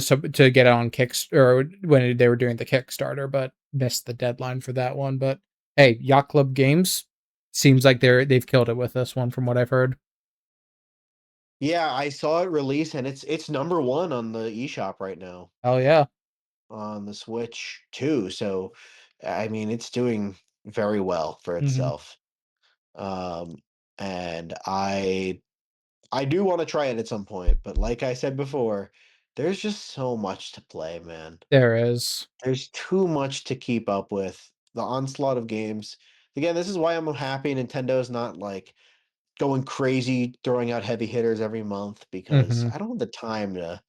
get it on Kickstarter when they were doing the Kickstarter, but missed the deadline for that one. But hey, Yacht Club Games seems like they've killed it with this one, from what I've heard. Yeah, I saw it release, and it's number one on the eShop right now Oh yeah. on the Switch too. So, I mean, it's doing very well for Hmm. itself. Um, and I do want to try it at some point, but like I said before, there's just so much to play, man. There is. There's too much to keep up with. The onslaught of games. Again, this is why I'm happy Nintendo's not like going crazy throwing out heavy hitters every month because Hmm. I don't have the time to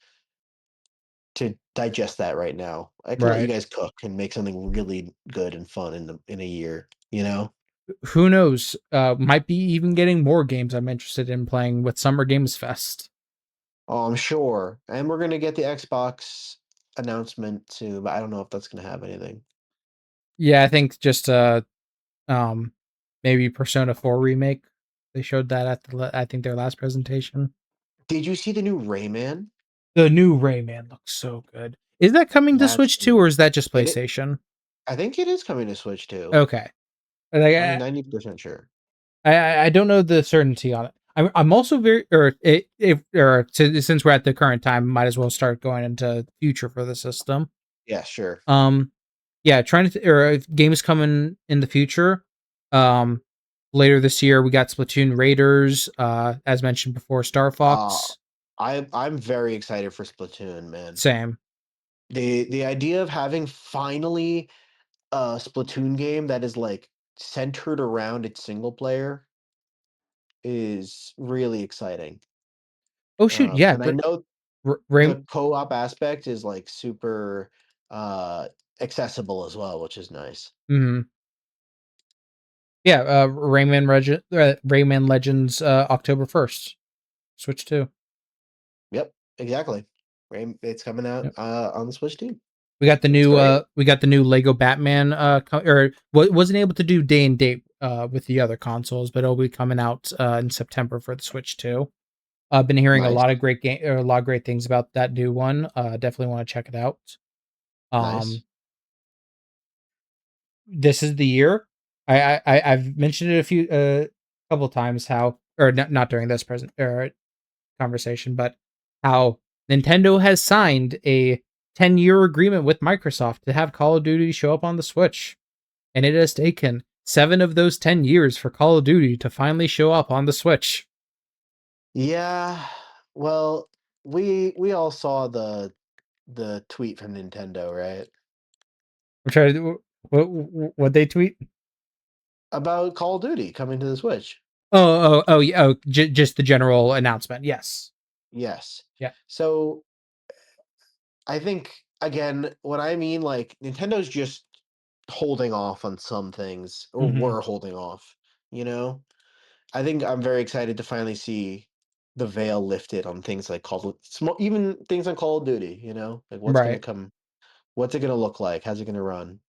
digest that right now. I can let you Right. guys cook and make something really good and fun in a year, you know? Who knows? Might be even getting more games I'm interested in playing with Summer Games Fest. Oh, I'm sure. And we're gonna get the Xbox announcement too, but I don't know if that's gonna have anything. Yeah, I think just um maybe Persona 4 remake. They showed that at I think their last presentation. Did you see the new Rayman? The new Rayman looks so good. Is that coming to That's Switch 2 or is that just it. PlayStation? I think it is coming to Switch too. Okay. Like, I'm 90% sure. I don't know the certainty on it. I'm also very or if or since we're at the current time, might as well start going into future for the system. Yeah, sure. Um, yeah, trying to or games coming in the future. Um, later this year we got Splatoon Raiders. As mentioned before, Star Uh, Fox. I'm very excited for Splatoon, man. Same. The idea of having finally a Splatoon game that is like centered around its single player is really exciting. Oh shoot, yeah, And I know Ray, the co-op aspect is like super uh accessible as well, which is nice. mhm. Yeah, Rayman Legends, October 1st, Switch 2. Yep, exactly. It's coming out Yep. on the Switch too. That's We got the new Lego Batman, wasn't able to do day and date, with the other consoles, but it'll be coming out, in September for the Switch 2. I've been hearing nice, a lot of great things about that new one. Definitely want to check it out. nice. Um, this is the year. I've mentioned it a few couple times how, or not during this present or conversation, but how Nintendo has signed a 10-year agreement with Microsoft to have Call of Duty show up on the Switch, and it has taken 7 of those 10 years for Call of Duty to finally show up on the Switch. Yeah, well, we all saw the tweet from Nintendo, right? I'm trying to what they tweet. About Call of Duty coming to the Switch. Oh, yeah, just the general announcement. Yes. Yes. Yeah. So I think again, what I mean, like Nintendo's just holding off on some things, or Mhm. were holding off. You know, I think I'm very excited to finally see the veil lifted on things like small, even things on Call of Duty. You know, like what's gonna Right. come, what's it gonna look like, how's it gonna run?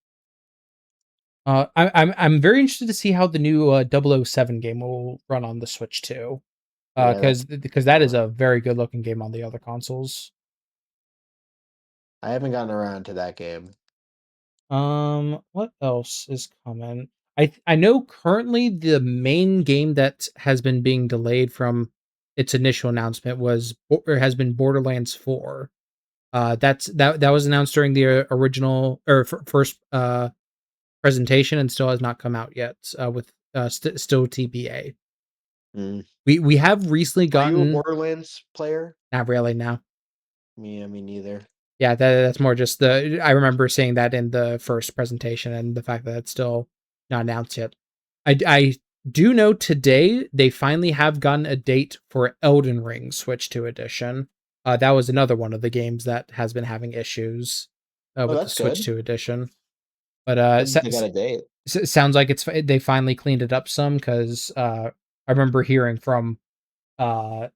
I'm very interested to see how the new 007 game will run on the Switch too. Yeah, that's Because that is fun. a very good looking game on the other consoles. I haven't gotten around to that game. What else is coming? I know currently the main game that has been being delayed from its initial announcement has been Borderlands 4. That was announced during the original or first presentation and still has not come out yet. With still TBA. Mm. We have recently Are you a gotten Borderlands player? not really now. Me neither. Yeah, that's more just the. I remember seeing that in the first presentation and the fact that it's still not announced yet. I do know today they finally have gotten a date for Elden Ring Switch 2 edition. That was another one of the games that has been having issues Oh, with the that's Switch good. 2 edition. But Good that they got a date. sounds like they finally cleaned it up some because I remember hearing from uh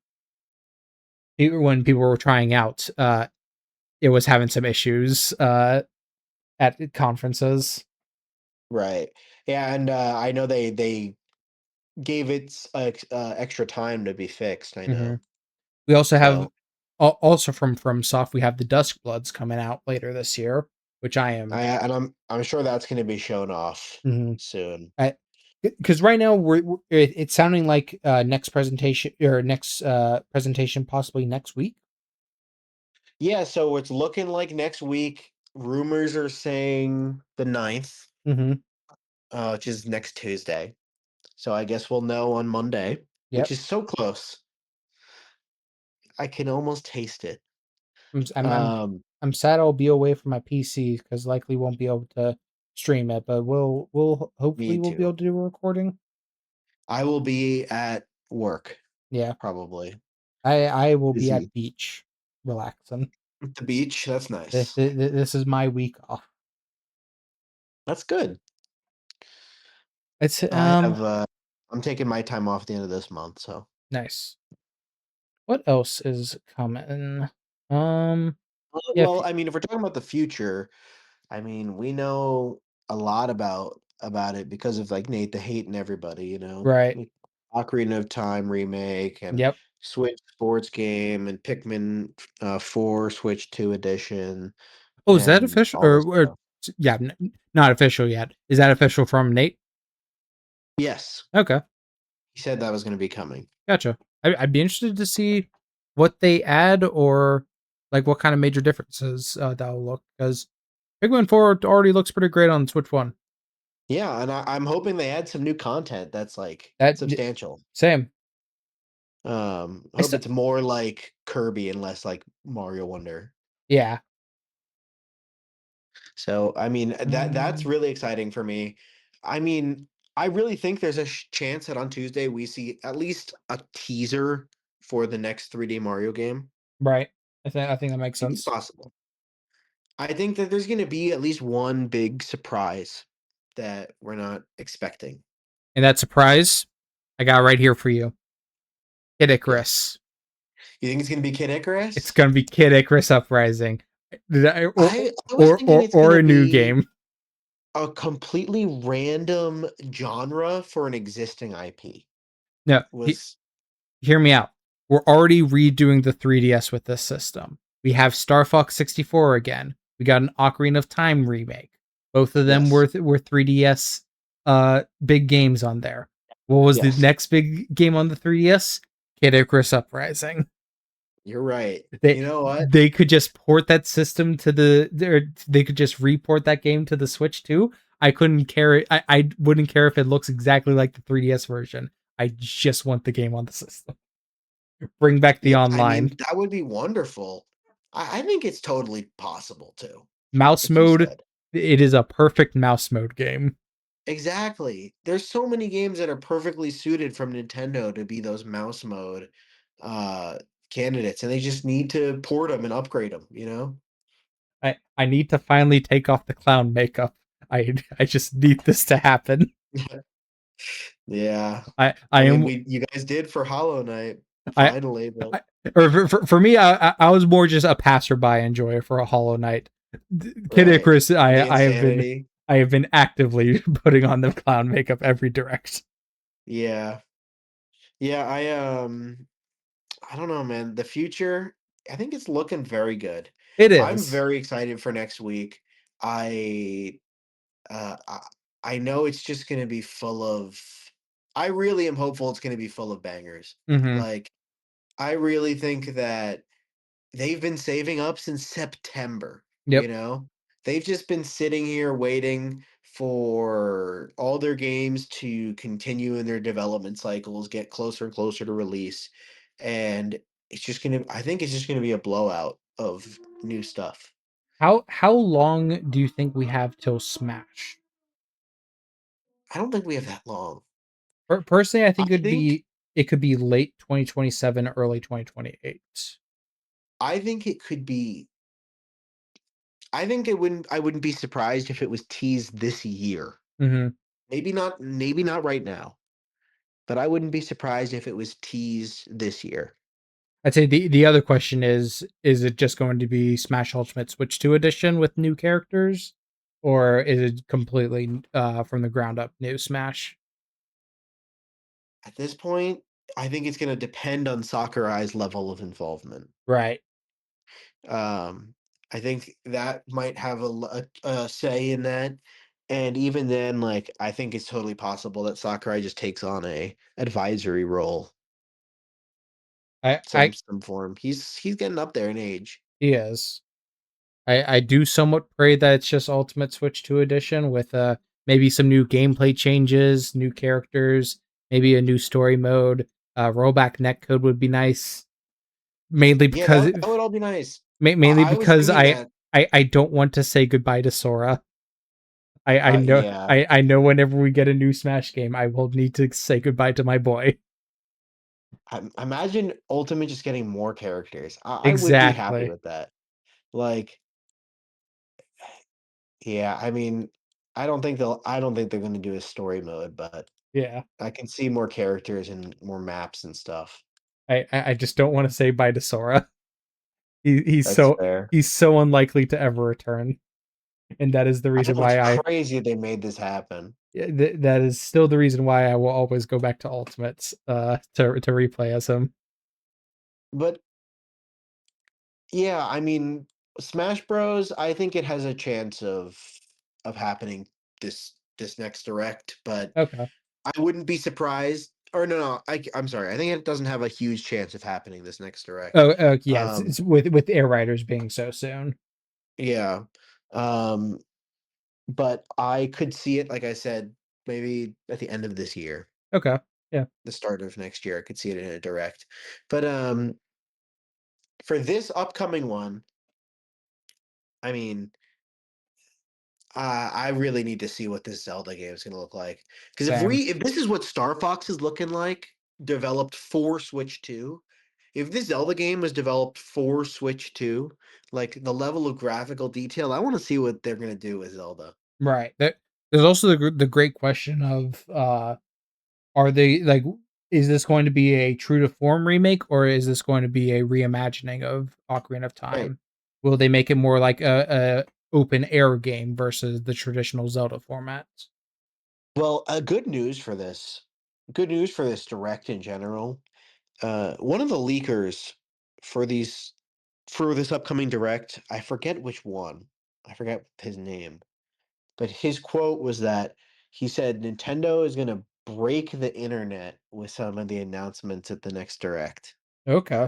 when people were trying out, it was having some issues at conferences. Right. Yeah, and I know they gave it extra time to be fixed. I Hmm. know. We also have So also from Soft, we have the Dusk Bloods coming out later this year, which I am. I'm sure that's going to be shown off Mhm. soon. Because right now it's sounding like next presentation or next presentation possibly next week. Yeah, so it's looking like next week. Rumors are saying the 9th, Hmm. which is next Tuesday. So I guess we'll know on Monday, which Yep. is so close. I can almost taste it. I'm s- Um, I'm sad I'll be away from my PC because likely won't be able to stream it, but me hopefully we'll be too. able to do a recording. I will be at work Yeah, probably. I will be Busy. at beach relaxing. At the beach, that's nice. This is my week off. That's good. It's I have I'm taking my time off at the end of this month, so. nice. What else is coming? Um, yeah, Well, I mean, if we're talking about the future, I mean, we know a lot about it because of like Nate the Hate and everybody, you know. right. Like Ocarina of Time remake and Yep. Switch sports game and Pikmin 4 Switch 2 edition Oh, is that and official all this or stuff. yeah, not official yet. Is that official from Nate? Yes, Okay, he said that was going to be coming. gotcha. I'd be interested to see what they add or like what kind of major differences that will look because Pikmin 4 already looks pretty great on Switch 1. Yeah, and I'm hoping they add some new content that's like That substantial. same. I Hope still it's more like Kirby and less like Mario Wonder. yeah. So, I mean, that's Um, really exciting for me. I mean, I really think there's a chance that on Tuesday we see at least a teaser for the next 3D Mario game. Right. I think that makes I think it's sense. possible. I think that there's gonna be at least one big surprise that we're not expecting. And that surprise, I got right here for you. Kid Yes. Icarus. You think it's gonna be Kid It's Icarus? gonna be Kid Icarus Uprising. Or I was thinking it's or gonna a new be game. a completely random genre for an existing IP. No, Was hear me out. We're already redoing the 3DS with this system. We have Star Fox 64 again. We got an Ocarina of Time remake. Both of them yes, were 3DS big games on there. What was the yes, next big game on the 3DS? Kid Icarus Uprising. you're right. They You know what? they could just port that system to they could just report that game to the Switch too. I couldn't care. I wouldn't care if it looks exactly like the 3DS version. I just want the game on the system. Bring back the Yeah, I online mean, that would be wonderful. I think it's totally possible too, mouse like you mode. said. It is a perfect mouse mode game. Exactly. There's so many games that are perfectly suited from Nintendo to be those mouse mode uh candidates, and they just need to port them and upgrade them, you know? I need to finally take off the clown makeup. I just need this to happen. Yeah. I I mean, am we you guys did for Hollow Knight I, finally, but I or for me, I was more just a passerby enjoyer for a Hollow Knight. Kid right. Icarus, The insanity. I have been actively putting on the clown makeup every direct. Yeah. Yeah, I don't know, man. The future, I think it's looking very good. It I'm is. very excited for next week. I uh I, I know it's just going to be full of I really am hopeful it's going to be full of bangers. Mm-hmm. Like I really think that they've been saving up since September, you Yep. know? They've just been sitting here waiting for all their games to continue in their development cycles, get closer and closer to release, and it's just gonna I think it's just gonna be a blowout of new stuff. How long do you think we have till Smash? I don't think we have that long. Personally, I I think think it could be late 2027, early 2028. I think it could be I wouldn't be surprised if it was teased this year. Mm-hmm. Maybe not right now, but I wouldn't be surprised if it was teased this year. I'd say the other question is it just going to be Smash Ultimate Switch 2 edition with new characters, or is it completely from the ground up new Smash? At this point, I think it's gonna depend on Sakurai's level of involvement. Right. Um, I think that might have a say in that, and even then, like, I think it's totally possible that Sakurai just takes on a advisory role, I some form. He's getting up there in age. He is. I do somewhat pray that it's just Ultimate Switch 2 edition with maybe some new gameplay changes, new characters, maybe a new story mode. Rollback netcode would be nice. Mainly Yeah, because that would all be nice. mainly I was because thinking that I don't want to say goodbye to Sora. I know yeah, I know whenever we get a new Smash game, I will need to say goodbye to my boy. I imagine Ultimate just getting more characters. I would be happy Exactly. with that. Like, yeah, I mean, I don't think they're gonna do a story mode, but Yeah. I can see more characters and more maps and stuff. I just don't want to say bye to Sora. That's fair. he's so unlikely to ever return, and that is the I reason know it's why crazy they made this happen. that is still the reason why I will always go back to Ultimates to replay as him. But yeah, I mean, Smash Bros, I think it has a chance of happening this next direct, but Okay. I wouldn't be surprised. Or no, I'm sorry. I think it doesn't have a huge chance of happening this next direct. Oh, yeah, Um, it's with Air Riders being so soon. yeah. Um, but I could see it, like I said, maybe at the end of this year, Okay. Yeah. the start of next year. I could see it in a direct. But for this upcoming one, I mean, I really need to see what this Zelda game is going to look like. Because Same. if this is what Star Fox is looking like, developed for Switch 2, if this Zelda game was developed for Switch 2, like the level of graphical detail, I want to see what they're going to do with Zelda. Right. There's also the great question of are they like is this going to be a true to form remake or is this going to be a reimagining of Ocarina of Right. Time? Will they make it more like a open air game versus the traditional Zelda formats? Well, good news for this direct in general. One of the leakers for these for this upcoming direct, I forget which one. I forget his name. But his quote was that he said Nintendo is going to break the internet with some of the announcements at the next direct. Okay.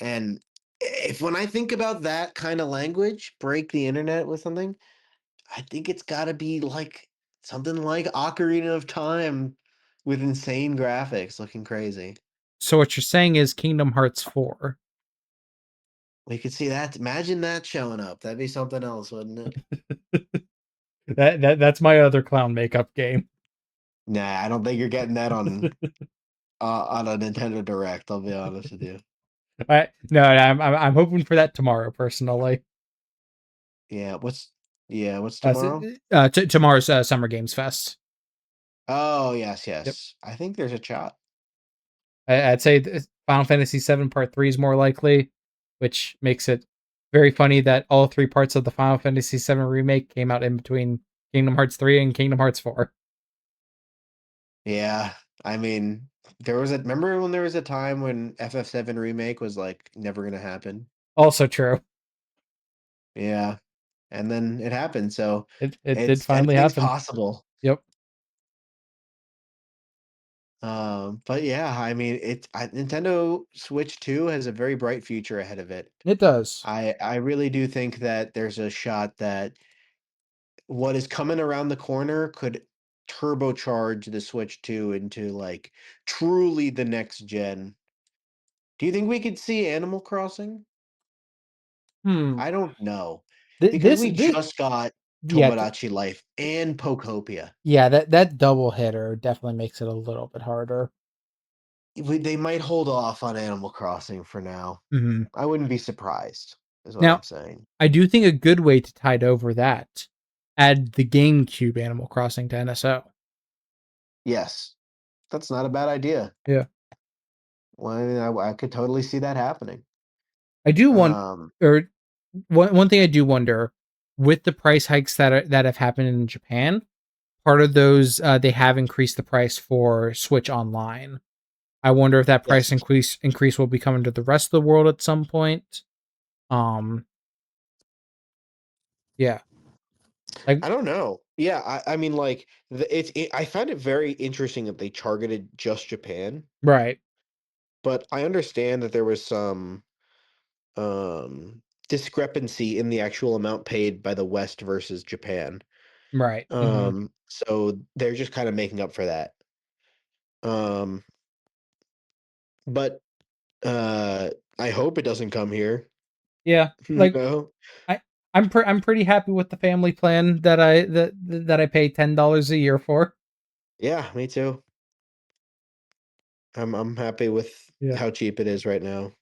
And if when I think about that kind of language, break the internet with something, I think it's got to be like something like Ocarina of Time with insane graphics looking crazy. So what you're saying is Kingdom Hearts 4. We could see that. Imagine that showing up. That'd be something else, wouldn't it? That's my other clown makeup game. Nah, I don't think you're getting that on a Nintendo Direct. I'll be honest with you. No, I'm hoping for that tomorrow personally. Yeah, what's tomorrow? Tomorrow's Summer Games Fest. Oh, yes, Yep. yes. I think there's a shot. I'd say Final Fantasy VII Part 3 is more likely, which makes it very funny that all three parts of the Final Fantasy VII remake came out in between Kingdom Hearts 3 and Kingdom Hearts 4. Yeah, I mean, there was a remember when there was a time when FF7 remake was like never gonna happen? Also true. Yeah, and then it happened. So It did it's finally anything's happen. possible. Yep. But yeah, I mean, Nintendo Switch 2 has a very bright future ahead of it. It does. I really do think that there's a shot that what is coming around the corner could turbocharge the Switch 2 into like truly the next gen. Do you think we could see Animal Crossing? Hmm. I don't know because This we this just got yeah, Tomodachi Life and Pokopia. yeah, that double hitter definitely makes it a little bit harder. They might hold off on Animal Crossing for now. Mhm. I wouldn't be surprised, is what I'm Now, saying. I do think a good way to tide over that, add the GameCube Animal Crossing to NSO. Yes, that's not a bad idea. Yeah. Well, I could totally see that happening. I do want Um, or one thing I do wonder with the price hikes that have happened in Japan, part of those they have increased the price for Switch Online. I wonder if that price yes. increase will be coming to the rest of the world at some point. Um, yeah, like I don't know. Yeah, I mean, like I find it very interesting that they targeted just Japan, right, but I understand that there was some discrepancy in the actual amount paid by the West versus Japan. right. Hmm. So they're just kind of making up for that. Um, but I hope it doesn't come here. Yeah, You like know? I I'm pretty happy with the family plan that I pay $10 a year for. Yeah, me too. I'm happy with Yeah. how cheap it is right now.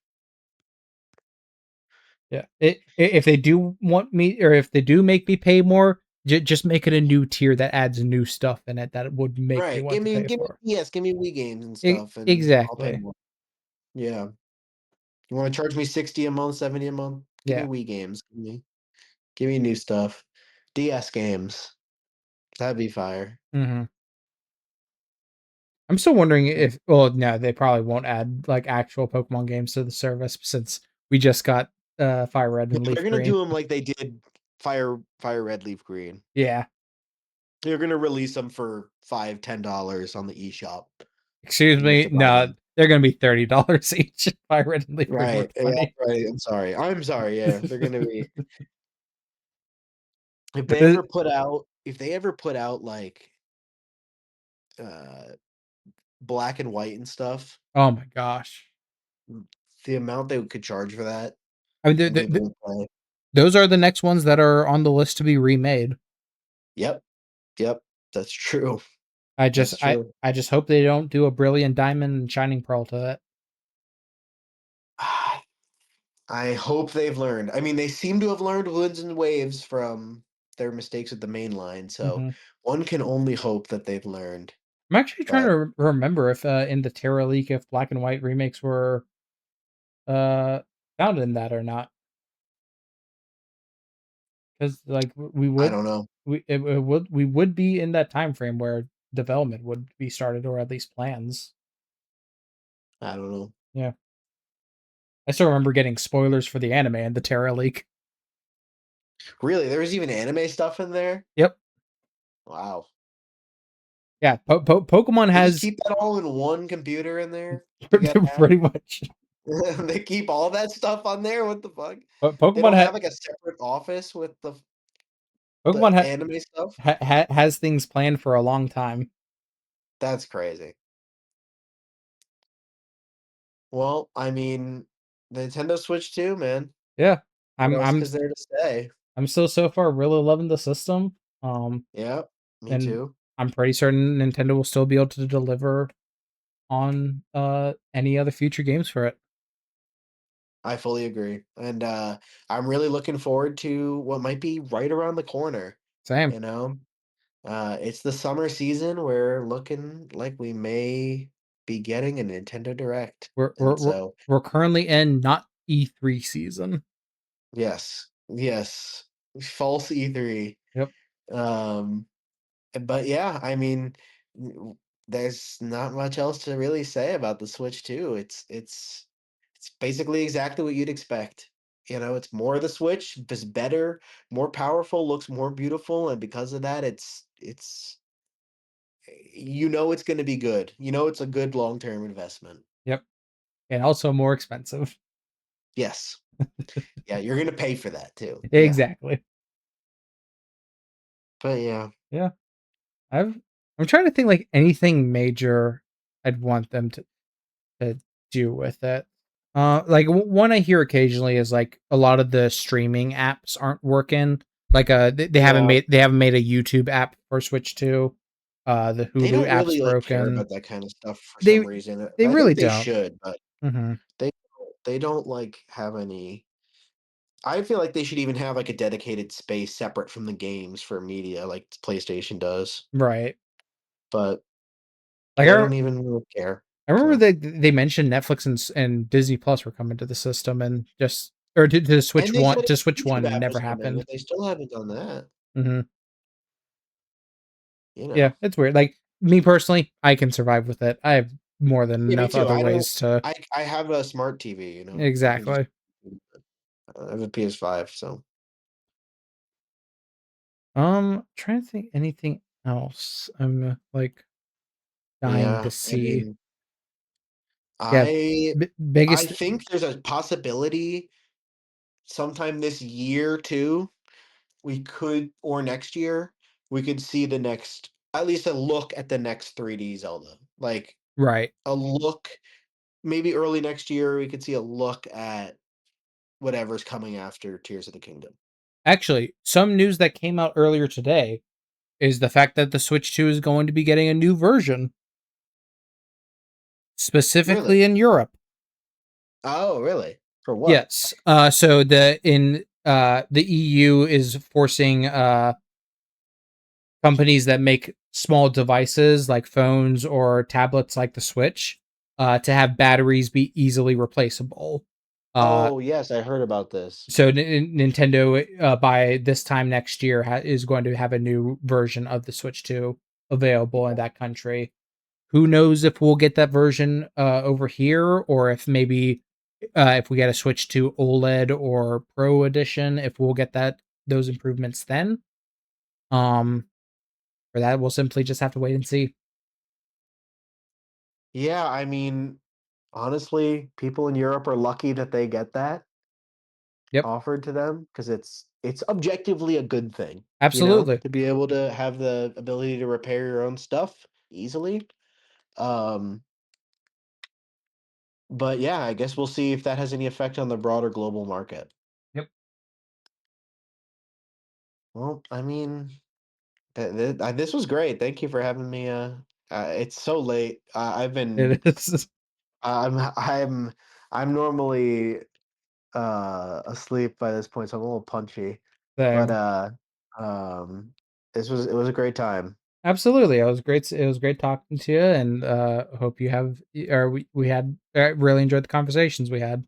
Yeah. If they do want me, or if they do make me pay more, just make it a new tier that adds new stuff in it that would make me Right. want to pay Give me for. yes, give me Wii games and stuff, and I'll pay Exactly. more. Yeah. You wanna charge me 60 a month, 70 a month? Give me Yeah. Wii games. Give me new stuff. DS games. That'd be fire. Hmm. I'm still wondering Mm. if, well, no, they probably won't add like actual Pokemon games to the service since we just got Fire Red No, and they're Leaf gonna Green. do them like they did Fire Red, Leaf Green. Yeah. They're gonna release them for $5, $10 on the eShop, Excuse and you have me. to buy No, them. they're gonna be $30 each. Fire Red and Leaf Green were Right, yeah, funny. right, I'm sorry, yeah, they're gonna be Uh, if they ever put out, like, uh, black and white and stuff, Oh my gosh. the amount they could charge for that, I mean, and people would play. those are the next ones that are on the list to be remade. Yep, yep, that's true. I just That's I true. I just hope they don't do a brilliant diamond and shining pearl to it. I hope they've learned. I mean, they seem to have learned winds and waves from their mistakes with the main line, so Mhm. one can only hope that they've learned. I'm actually trying But to remember if in the Terra Leak if black and white remakes were uh found in that or not, because like we I would don't know. we would be in that time frame where development would be started or at least plans. I don't know. Yeah, I still remember getting spoilers for the anime and the Terra Leak. Really, there was even anime stuff in there? Yep. Wow. Yeah, Pokemon They just has keep that all in one computer in there to get pretty hacked? much. They keep all that stuff on there? What the fuck? But They Pokemon don't have, like, a separate office with the Pokemon anime stuff? has things planned for a long time. That's crazy. Well, I mean, Nintendo Switch 2, man. Yeah, What I'm else I'm is there to say? I'm still so far really loving the system. Yeah, me And too. I'm pretty certain Nintendo will still be able to deliver on any other future games for it. I fully agree, and, I'm really looking forward to what might be right around the corner, Same. you know? It's the summer season, we're looking like we may be getting a Nintendo Direct, We're we're and we're, so we're currently in not E3 season. yes, yes, false E3. Yep. Um But yeah, I mean, w there's not much else to really say about the Switch 2. It's basically exactly what you'd expect. You know, it's more of the Switch, just better, more powerful, looks more beautiful, and because of that, you know it's gonna be good. You know it's a good long-term investment. Yep. And also more expensive. Yes. Yeah, you're gonna pay for that too. Yeah. Exactly. But yeah. Yeah. I've I'm trying to think like anything major I'd want them to do with it. Like one I hear occasionally is like a lot of the streaming apps aren't working. Like Yeah. they haven't made a YouTube app for Switch 2. The They Hulu don't app's really, like, care broken. about that kind of stuff for some They reason. they I really think they don't. should, but Mhm. they don't, like, have any. I feel like they should even have, like, a dedicated space separate from the games for media like PlayStation does, Right. but Like they don't even really care, I remember so they mentioned Netflix and Disney Plus were coming to the system and just or to and they said To a Switch YouTube 1 app never was coming, happened. but they still haven't done that, Mhm. you Yeah, know? it's weird. Like me personally, I can survive with it. I have more than Yeah, me enough too, other I don't ways to I have a smart TV, you know? I can just exactly. I have a PS5, so Trying to think anything else. I'm like dying to yeah, I see. mean, Yeah, I I biggest think there's a possibility sometime this year too, we could or next year, we could see the next at least a look at the next 3D Zelda. Like, right. a look maybe early next year, we could see a look at whatever's coming after Tears of the Kingdom. Actually, some news that came out earlier today is the fact that the Switch 2 is going to be getting a new version, Really? specifically in Europe. Oh, really? For what? Yes. So the EU is forcing companies that make small devices like phones or tablets like the Switch to have batteries be easily replaceable. Uh, Oh, yes, I heard about this. so Nintendo by this time next year is going to have a new version of the Switch 2 available in that country. Who knows if we'll get that version over here or if we get a Switch to OLED or Pro edition, if we'll get those improvements then. Um, for that, we'll simply just have to wait and see. Yeah, I mean, honestly, people in Europe are lucky that they get that Yep, offered to them because it's objectively a good thing, absolutely. to be able to have the ability to repair your own stuff easily. Um, but yeah, I guess we'll see if that has any effect on the broader global market. Yep. Well, I mean, This was great. Thank you for having me. It's so late. I've been. It is. I'm. I'm. I'm normally asleep by this point, so I'm a little punchy. But Same. it was a great time. Absolutely. It was great talking to you, and hope you have or we had I really enjoyed the conversations we had.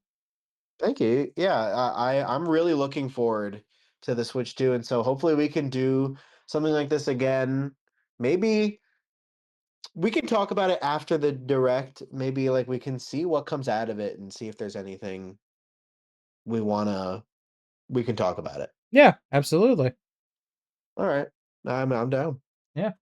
Thank you. Yeah, I'm really looking forward to the Switch 2, and so hopefully we can do something like this again. Maybe we can talk about it after the direct. Maybe like we can see what comes out of it and see if there's anything we wanna we can talk about it. Yeah, absolutely. All right. I'm down. Yeah.